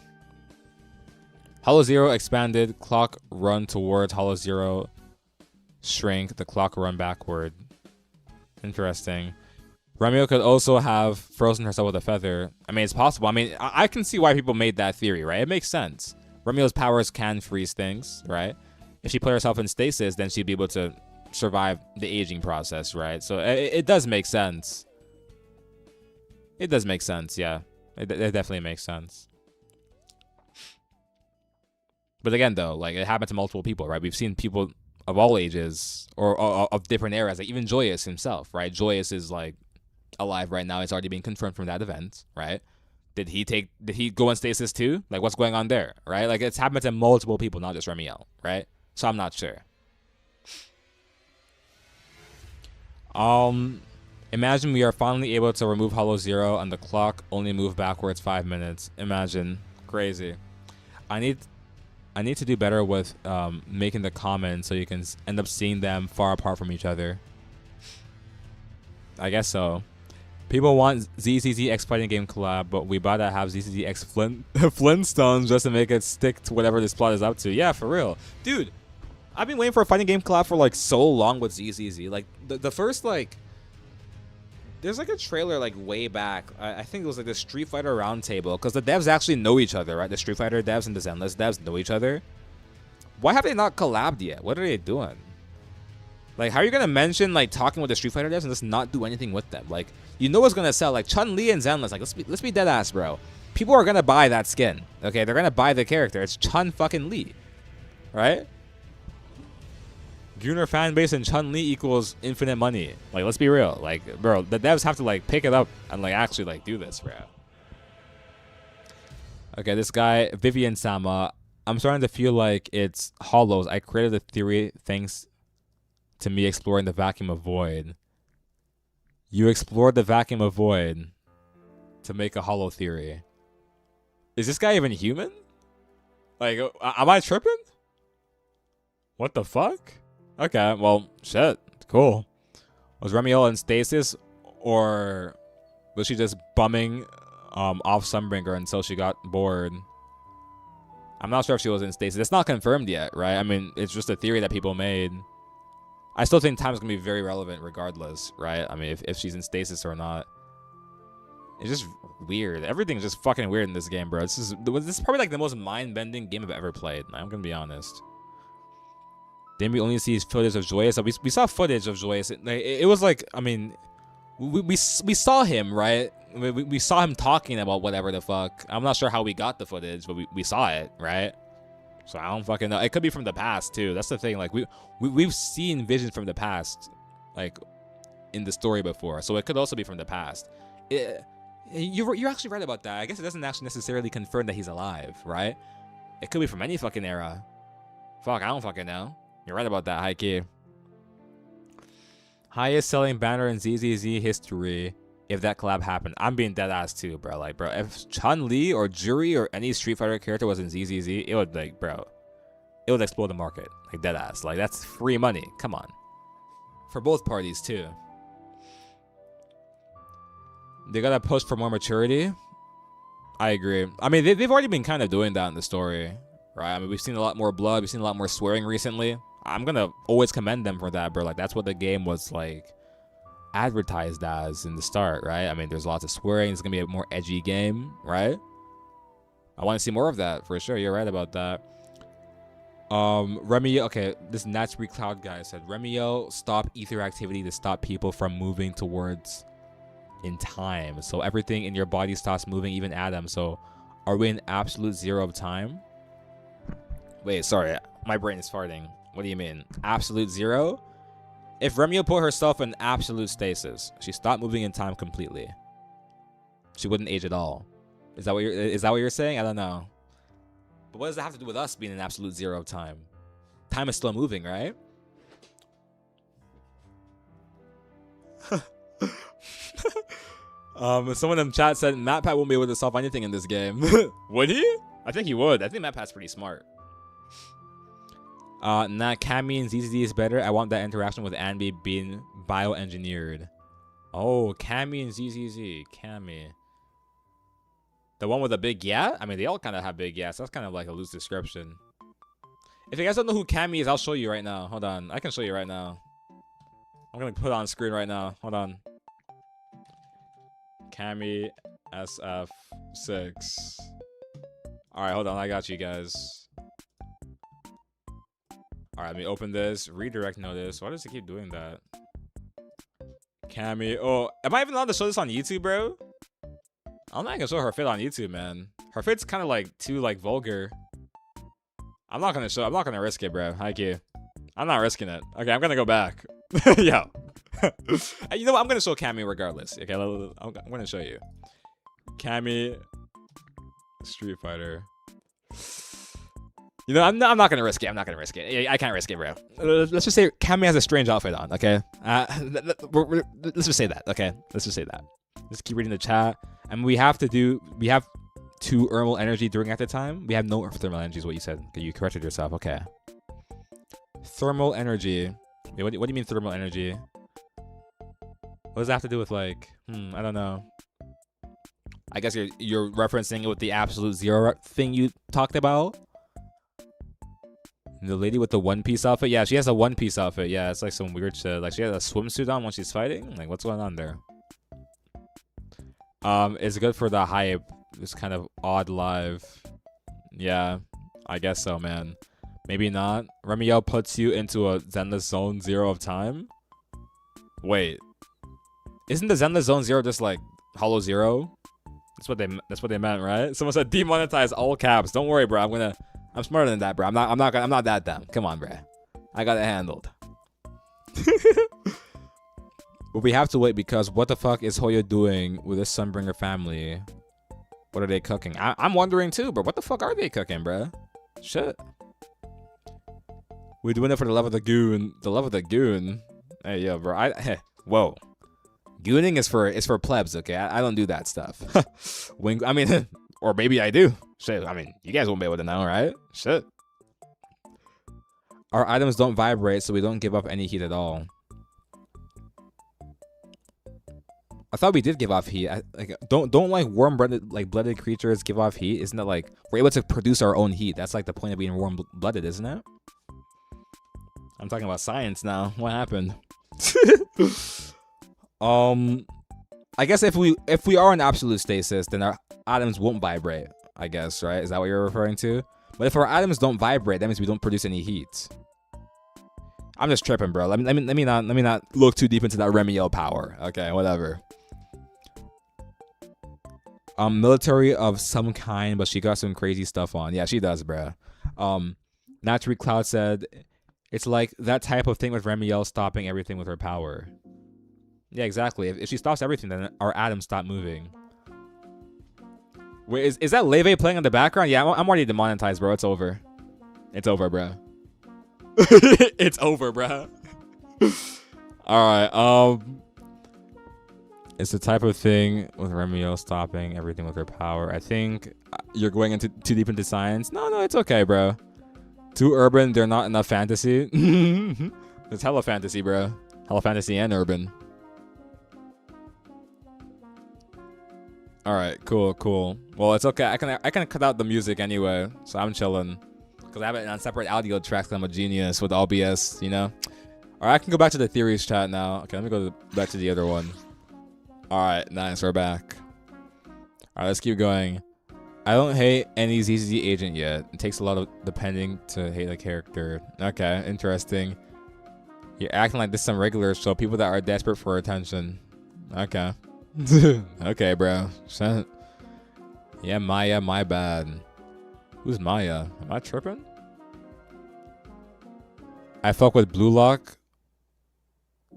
Hollow Zero expanded. Clock run towards Hollow Zero. Shrink. The clock run backward. Interesting. Remiel could also have frozen herself with a feather. I mean, it's possible. I mean, I can see why people made that theory, right? It makes sense. Remiel's powers can freeze things, right? If she put herself in stasis, then she'd be able to survive the aging process, right? So it does make sense. It does make sense, yeah. It definitely makes sense. But again, though, like, it happened to multiple people, right? We've seen people of all ages or of different eras, like even Joyous himself, right? Joyous is like alive right now. It's already been confirmed from that event, right? Did he go in stasis too? Like, what's going on there, right? Like, it's happened to multiple people, not just Remiel, right? So I'm not sure. Imagine we are finally able to remove Hollow Zero and the clock only move backwards 5 minutes. Imagine. Crazy. I need to do better with making the comments so you can end up seeing them far apart from each other. I guess so. People want ZZZ X fighting game collab, but we about to have ZZZ X Flintstones just to make it stick to whatever this plot is up to. Yeah, for real. Dude, I've been waiting for a fighting game collab for like so long with ZZZ. Like the first like... There's like a trailer like way back. I think it was like the Street Fighter Roundtable, because the devs actually know each other, right? The Street Fighter devs and the Zenless devs know each other. Why have they not collabed yet? What are they doing? Like, how are you gonna mention like talking with the Street Fighter devs and just not do anything with them? Like, you know what's gonna sell? Like Chun-Li and Zenless. Like, let's be dead ass, bro. People are gonna buy that skin. Okay, they're gonna buy the character. It's Chun fucking Li, right? Junior fan base and Chun-Li equals infinite money. Like, let's be real. Like, bro, the devs have to like pick it up and like actually like do this, bro. Okay, this guy Vivian Sama. I'm starting to feel like it's hollows. I created a theory thanks to me exploring the vacuum of void. You explored the vacuum of void to make a hollow theory. Is this guy even human? Like, am I tripping? What the fuck? Okay, well, shit. Cool. Was Remiel in stasis, or was she just bumming off Sunbringer until she got bored? I'm not sure if she was in stasis. It's not confirmed yet, right? I mean, it's just a theory that people made. I still think time is going to be very relevant regardless, right? I mean, if she's in stasis or not. It's just weird. Everything's just fucking weird in this game, bro. This is probably like the most mind-bending game I've ever played. I'm going to be honest. Then we only see footage of Joyous. So we saw footage of Joyous. It was like, I mean, we saw him, right? We saw him talking about whatever the fuck. I'm not sure how we got the footage, but we saw it, right? So I don't fucking know. It could be from the past too. That's the thing. Like we've seen visions from the past. Like in the story before, so it could also be from the past. You're actually right about that. I guess it doesn't actually necessarily confirm that he's alive, right? It could be from any fucking era. Fuck, I don't fucking know. You're right about that, Heike. Highest selling banner in ZZZ history. If that collab happened, I'm being dead ass too, bro. Like, bro, if Chun-Li or Juri or any Street Fighter character was in ZZZ, it would, like, bro, it would explode the market. Like, dead ass. Like, that's free money. Come on. For both parties, too. They gotta push for more maturity. I agree. I mean, they've already been kind of doing that in the story, right? I mean, we've seen a lot more blood. We've seen a lot more swearing recently. I'm gonna always commend them for that, bro. Like, that's what the game was, like, advertised as in the start, right? I mean, there's lots of swearing. It's gonna be a more edgy game, right? I want to see more of that for sure. You're right about that. Remio, okay, this Naturally Cloud guy said Remio stop ether activity to stop people from moving towards in time, so everything in your body stops moving, even atoms. So are we in absolute zero of time? Wait, sorry, my brain is farting. What do you mean absolute zero? If Remio put herself in absolute stasis, she stopped moving in time completely, she wouldn't age at all. Is that what you're saying? I don't know. But what does that have to do with us being in absolute zero of time? Time is still moving, right? Someone in chat said MatPat won't be able to solve anything in this game. Would he? I think he would. I think MatPat's pretty smart. Nah, Cammy and ZZZ is better. I want that interaction with Anby being bioengineered. Oh, Cammy and ZZZ. Cammy. The one with a big yeah? I mean, they all kind of have big yes. That's kind of like a loose description. If you guys don't know who Cammy is, I'll show you right now. Hold on. I can show you right now. I'm going to put it on screen right now. Hold on. Cammy SF6. Alright, hold on. I got you guys. Alright, let me open this. Redirect notice. Why does it keep doing that? Cammy. Oh, am I even allowed to show this on YouTube, bro? I'm not gonna show her fit on YouTube, man. Her fit's kind of like too like vulgar. I'm not gonna risk it, bro. Thank you. I'm not risking it. Okay, I'm gonna go back. Yo. You know what? I'm gonna show Cammy regardless. Okay, I'm gonna show you. Cammy Street Fighter. You know, I'm not gonna risk it. I'm not gonna risk it. I can't risk it, bro. Let's just say Cammy has a strange outfit on. Okay. Let's just say that. Okay. Let's just say that. Let's keep reading the chat. And we have 2 thermal energy during at the time. We have no thermal energy is what you said. Okay, you corrected yourself. Okay. Thermal energy. Wait, what do you mean thermal energy? What does that have to do with, like, I don't know. I guess you're referencing it with the absolute zero thing you talked about. The lady with the one-piece outfit. Yeah, she has a one-piece outfit. Yeah, it's like some weird shit. Like, she has a swimsuit on when she's fighting. Like, what's going on there? It's good for the hype. It's kind of odd live. Yeah, I guess so, man. Maybe not. Remio puts you into a Zenless Zone 0 of time. Wait, isn't the Zenless Zone 0 just like Hollow Zero? That's what they meant, right? Someone said demonetize all caps. Don't worry, bro. I'm smarter than that, bro. I'm not that dumb. Come on, bro. I got it handled. But we have to wait because what the fuck is Hoya doing with this Sunbringer family? What are they cooking? I'm wondering too, bro. What the fuck are they cooking, bro? Shit. We're doing it for the love of the goon. The love of the goon. Hey, yo, bro. Whoa. Gooning is for plebs, okay? I don't do that stuff. I mean, or maybe I do. Shit. I mean, you guys won't be able to know, right? Shit. Our items don't vibrate, so we don't give up any heat at all. I thought we did give off heat. Don't like warm-blooded creatures give off heat? Isn't it like we're able to produce our own heat? That's like the point of being warm-blooded, isn't it? I'm talking about science now. What happened? I guess if we are in absolute stasis, then our atoms won't vibrate. I guess, right? Is that what you're referring to? But if our atoms don't vibrate, that means we don't produce any heat. I'm just tripping, bro. Let me not look too deep into that Remio power. Okay, whatever. Military of some kind, but she got some crazy stuff on. Yeah, she does, bro. Naturally Cloud said it's like that type of thing with Remio stopping everything with her power. Yeah, exactly. If she stops everything, then our atoms stop moving. Wait, is that Leve playing in the background? Yeah, I'm already demonetized, bro. It's over. It's over, bro. It's over, bro. All right. It's the type of thing with Remio stopping everything with her power. I think you're going into too deep into science. No, it's okay, bro. Too urban. They're not enough fantasy. It's hella fantasy, bro. Hella fantasy and urban. All right, cool. Well, it's okay. I can cut out the music anyway, so I'm chilling because I have it on separate audio tracks. 'Cause I'm a genius with OBS, you know. All right, I can go back to the theories chat now. Okay, let me go back to the other one. All right, nice. We're back. All right, let's keep going. I don't hate any ZZZ agent yet. It takes a lot of depending to hate a character. Okay, interesting. You're acting like this is some regular show. People that are desperate for attention. Okay. Okay, bro. Yeah, Maya, my bad. Who's Maya? Am I tripping? I fuck with Blue Lock.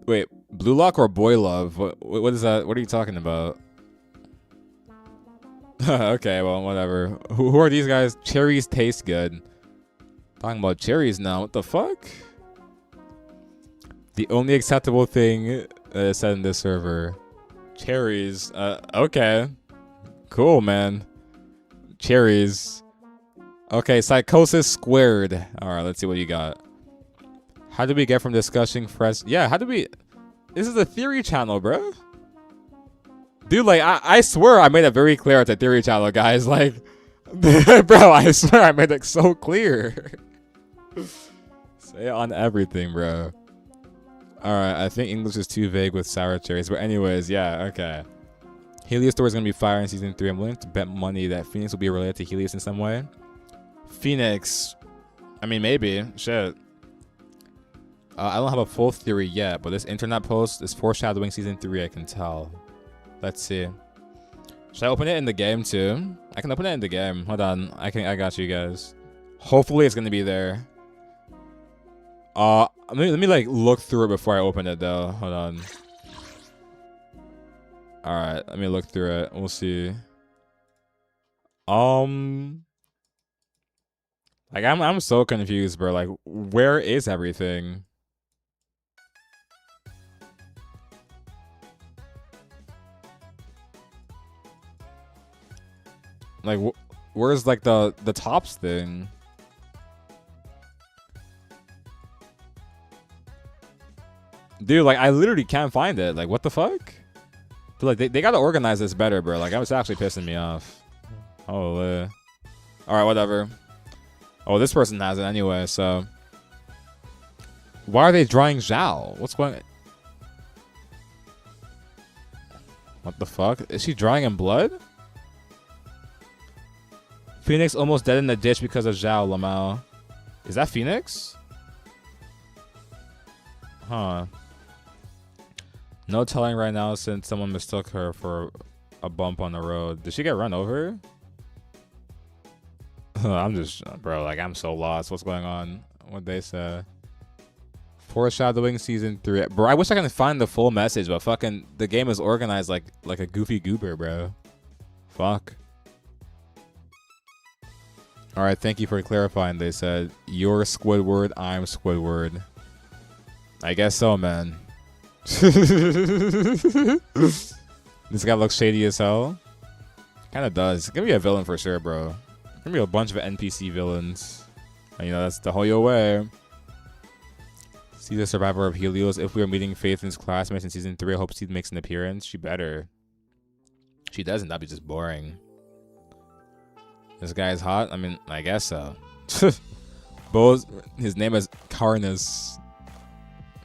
Wait, Blue Lock or Boy Love? What is that? What are you talking about? Okay, well, whatever. Who are these guys? Cherries taste good. Talking about cherries now. What the fuck? The only acceptable thing said in this server. Cherries. Okay. Cool, man. Cherries. Okay, psychosis squared. All right, let's see what you got. How did we get from discussing fresh? Yeah, how did we? This is a theory channel, bro. Dude, like, I swear I made it very clear at the theory channel, guys. Like, bro, I swear I made it so clear. Say it on everything, bro. Alright, I think English is too vague with sour cherries. But anyways, yeah, okay. Helios story is going to be fire in season 3. I'm willing to bet money that Phoenix will be related to Helios in some way. Phoenix. I mean, maybe. Shit. I don't have a full theory yet, but this internet post is foreshadowing season 3, I can tell. Let's see. Should I open it in the game too? I can open it in the game. Hold on. I got you guys. Hopefully it's going to be there. Let me like look through it before I open it though. Hold on. All right, let me look through it. We'll see. Like I'm so confused, bro. Like, where is everything? Like, where's like the tops thing? Dude, like, I literally can't find it. Like, what the fuck? Dude, like, they gotta organize this better, bro. Like, it's actually pissing me off. Holy. Alright, whatever. Oh, this person has it anyway, so. Why are they drawing Zhao? What's going on? What the fuck? Is she drawing in blood? Phoenix almost dead in the ditch because of Zhao Lamau. Is that Phoenix? Huh. No telling right now since someone mistook her for a bump on the road. Did she get run over? I'm just, bro, like, I'm so lost. What's going on? What'd they say? Foreshadowing season 3. Bro, I wish I could find the full message, but fucking the game is organized like a goofy goober, bro. Fuck. Alright, thank you for clarifying. They said, you're Squidward, I'm Squidward. I guess so, man. This guy looks shady as hell. Kinda does. Give me a villain for sure, bro. Give me a bunch of NPC villains. And, you know, that's the whole way. See the survivor of Helios. If we are meeting Faith in his classmates in season 3, I hope she makes an appearance. She better. She doesn't, that'd be just boring. This guy's hot? I mean, I guess so. Bo's, his name is Carnus.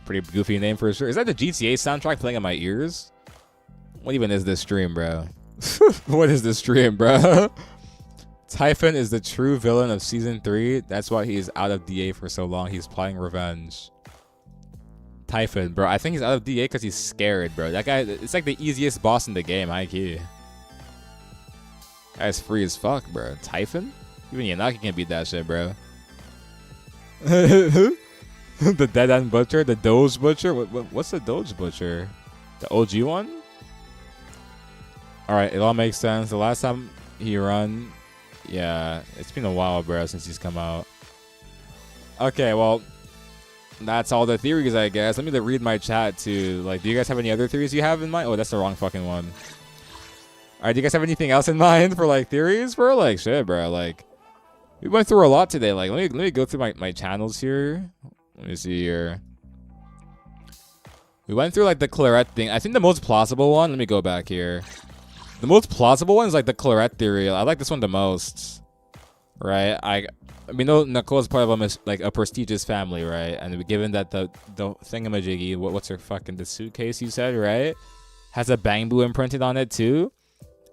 Pretty goofy name for sure. Is that the GTA soundtrack playing in my ears? What even is this stream, bro? What is this stream, bro? Typhon is the true villain of season 3. That's why he's out of DA for so long. He's plotting revenge. Typhon, bro. I think he's out of DA because he's scared, bro. That guy, it's like the easiest boss in the game, high key. Guy's free as fuck, bro. Typhon? Even Yanaki can't beat that shit, bro. The Dead End Butcher? The Doge Butcher? What's the Doge Butcher? The OG one? Alright, it all makes sense. The last time he run, yeah, it's been a while, bro, since he's come out. Okay, well, that's all the theories, I guess. Let me read my chat, too. Like, do you guys have any other theories you have in mind? Oh, that's the wrong fucking one. Alright, do you guys have anything else in mind for, like, theories, bro? Like, shit, bro. Like, we went through a lot today. Like, let me go through my channels here. Let me see here. We went through, like, the Clarette thing. I think the most plausible one, let me go back here. The most plausible one is, like, the Clarette theory. I like this one the most. Right? I mean, Nicole is part of a prestigious family, right? And given that the thingamajiggy, what's her fucking, the suitcase you said, right? Has a bamboo imprinted on it, too.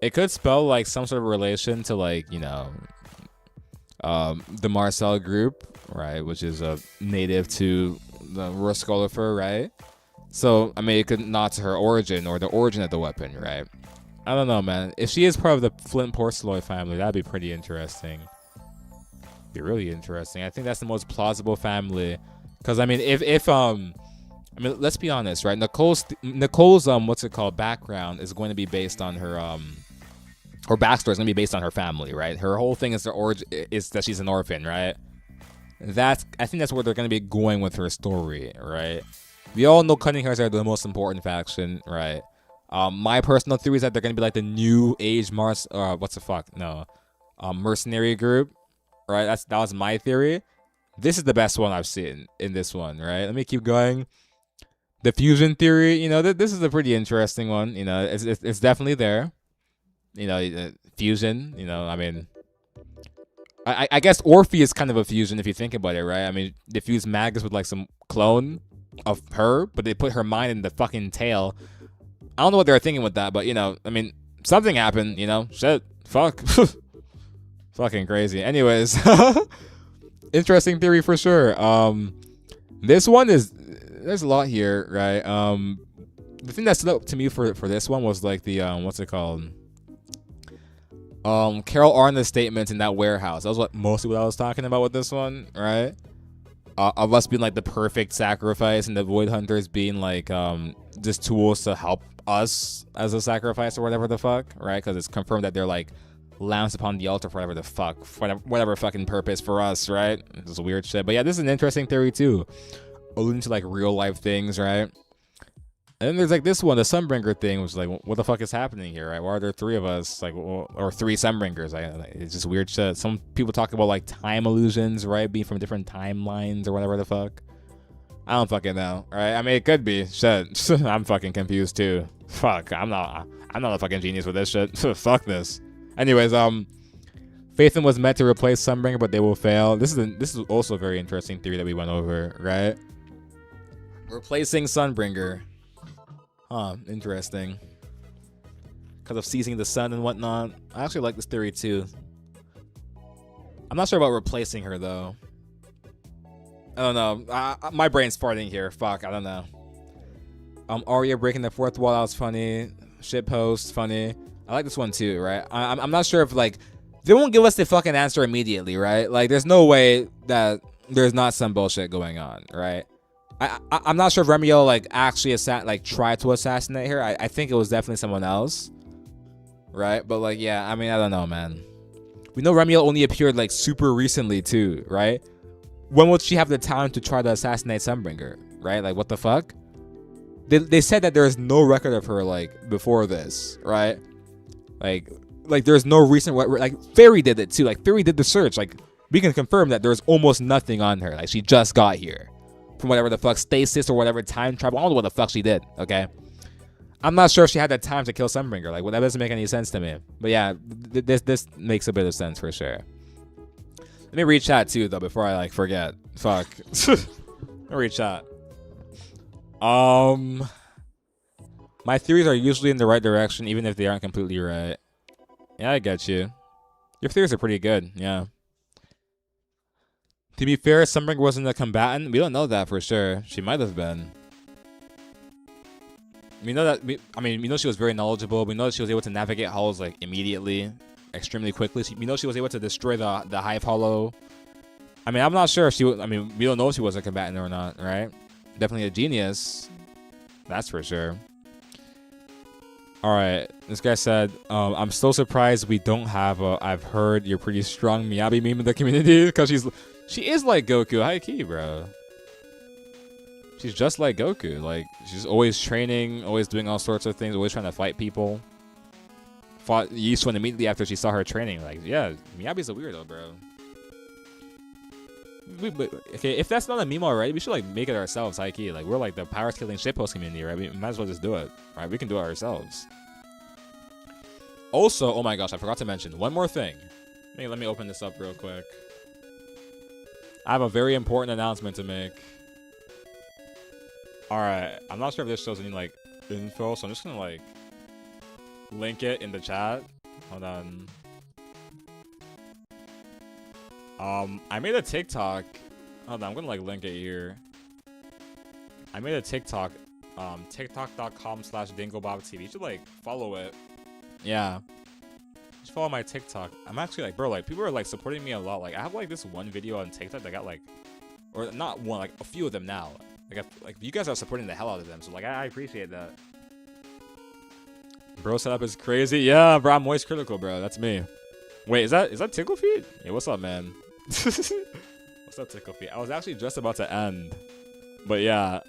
It could spell, like, some sort of relation to, like, you know, the Marcel group, right? Which is a native to the Ruskolifer, right? So, I mean, it could nod to her origin or the origin of the weapon, right? I don't know, man. If she is part of the Flint Porceloy family, that'd be pretty interesting. Be really interesting. I think that's the most plausible family. Because, I mean, I mean, let's be honest, right? Nicole's what's it called, background is going to be based on her backstory is going to be based on her family, right? Her whole thing is the origin is that she's an orphan, right? I think that's where they're going to be going with her story, right? We all know cutting hairs are the most important faction, right? My personal theory is that they're going to be like the new age mercenary group, right? That was my theory. This is the best one I've seen in this one, right? Let me keep going. The fusion theory, you know, this is a pretty interesting one. You know, it's definitely there. You know, fusion, you know, I mean, I guess Orphe is kind of a fusion if you think about it, right? I mean, they fused Magus with like some clone of her, but they put her mind in the fucking tail. I don't know what they were thinking with that, but, you know, I mean, something happened, you know? Shit. Fuck. Fucking crazy. Anyways. Interesting theory for sure. This one is... There's a lot here, right? The thing that stood out to me for this one was, like, the... what's it called? Carol Arna's statements in that warehouse. That was mostly what I was talking about with this one, right? Of us being, like, the perfect sacrifice and the Void Hunters being, like, just tools to help us as a sacrifice or whatever the fuck, right? Because it's confirmed that they're like lambs upon the altar for whatever the fuck, whatever fucking purpose for us, right? This is weird shit. But yeah, this is an interesting theory too, alluding to like real life things, right? And then there's like this one, the Sunbringer thing, which is like, what the fuck is happening here, right? Why are there three of us, like, or three Sunbringers? It's just weird shit. Some people talk about like time illusions, right? Being from different timelines or whatever the fuck. I don't fucking know, right? I mean, it could be. Shit, I'm fucking confused too. Fuck, I'm not a fucking genius with this shit. Fuck this. Anyways, Phaethon was meant to replace Sunbringer, but they will fail. This is also a very interesting theory that we went over, right? Replacing Sunbringer. Huh, interesting. Because of seizing the sun and whatnot. I actually like this theory too. I'm not sure about replacing her though. I don't know. My brain's farting here. Fuck, I don't know. Arya breaking the fourth wall, that was funny. Shitpost, funny. I like this one too, right? I'm not sure if, like, they won't give us the fucking answer immediately, right? Like, there's no way that there's not some bullshit going on, right? I'm not sure if Remiel, like, actually tried to assassinate her. I think it was definitely someone else, right? But, like, yeah, I mean, I don't know, man. We know Remiel only appeared, like, super recently too, right? When would she have the time to try to assassinate Sunbringer, right? Like, what the fuck? They said that there is no record of her, like, before this, right? Like there's no recent, like, Fairy did it too. Like, Fairy did the search. Like, we can confirm that there's almost nothing on her. Like, she just got here from whatever the fuck, stasis or whatever, time travel. I don't know what the fuck she did, okay? I'm not sure if she had that time to kill Sunbringer. Like, well, that doesn't make any sense to me. But yeah, this makes a bit of sense for sure. Let me read chat too, though, before I, like, forget. Fuck. Let me read chat. My theories are usually in the right direction, even if they aren't completely right. Yeah, I get you. Your theories are pretty good, yeah. To be fair, Sunbringer wasn't a combatant. We don't know that for sure. She might have been. We know that. We know she was very knowledgeable. We know that she was able to navigate halls like immediately, extremely quickly. We know she was able to destroy the Hive Hollow. I mean, I'm not sure if she. We don't know if she was a combatant or not, right? Definitely a genius. That's for sure. All right, this guy said, I'm still surprised we don't have a I've heard you're pretty strong Miyabi meme in the community because she is like Goku, high key, bro. She's just like Goku. Like, she's always training, always doing all sorts of things, always trying to fight people. Fought Yisuan immediately after she saw her training. Like, yeah, Miyabi's a weirdo, bro. Okay, if that's not a meme already, we should like make it ourselves, high key. Like, we're like the power scaling shitpost community, right? We might as well just do it, right? We can do it ourselves. Also, oh my gosh, I forgot to mention one more thing. Let me open this up real quick. I have a very important announcement to make. Alright, I'm not sure if this shows any like info, so I'm just gonna like link it in the chat. Hold on. I made a TikTok. Hold on, I'm gonna like link it here. I made a TikTok, tiktok.com/dinglebobtv. You should like follow it. Yeah. Just follow my TikTok. I'm actually like, bro, like people are like supporting me a lot. Like I have like this one video on TikTok that got like, or not one, like a few of them now. Like you guys are supporting the hell out of them, so like I appreciate that. Bro setup is crazy. Yeah, bro, I'm moist critical, bro. That's me. Wait, is that Tickle Feet? Yeah, what's up, man? What's up, Tickle Feet? I was actually just about to end, but yeah.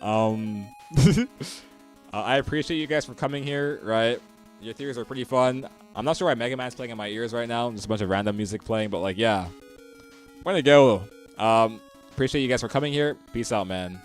I appreciate you guys for coming here. Right, your theories are pretty fun. I'm not sure why Mega Man's playing in my ears right now. Just a bunch of random music playing, but like, yeah, we're gonna go. Appreciate you guys for coming here. Peace out, man.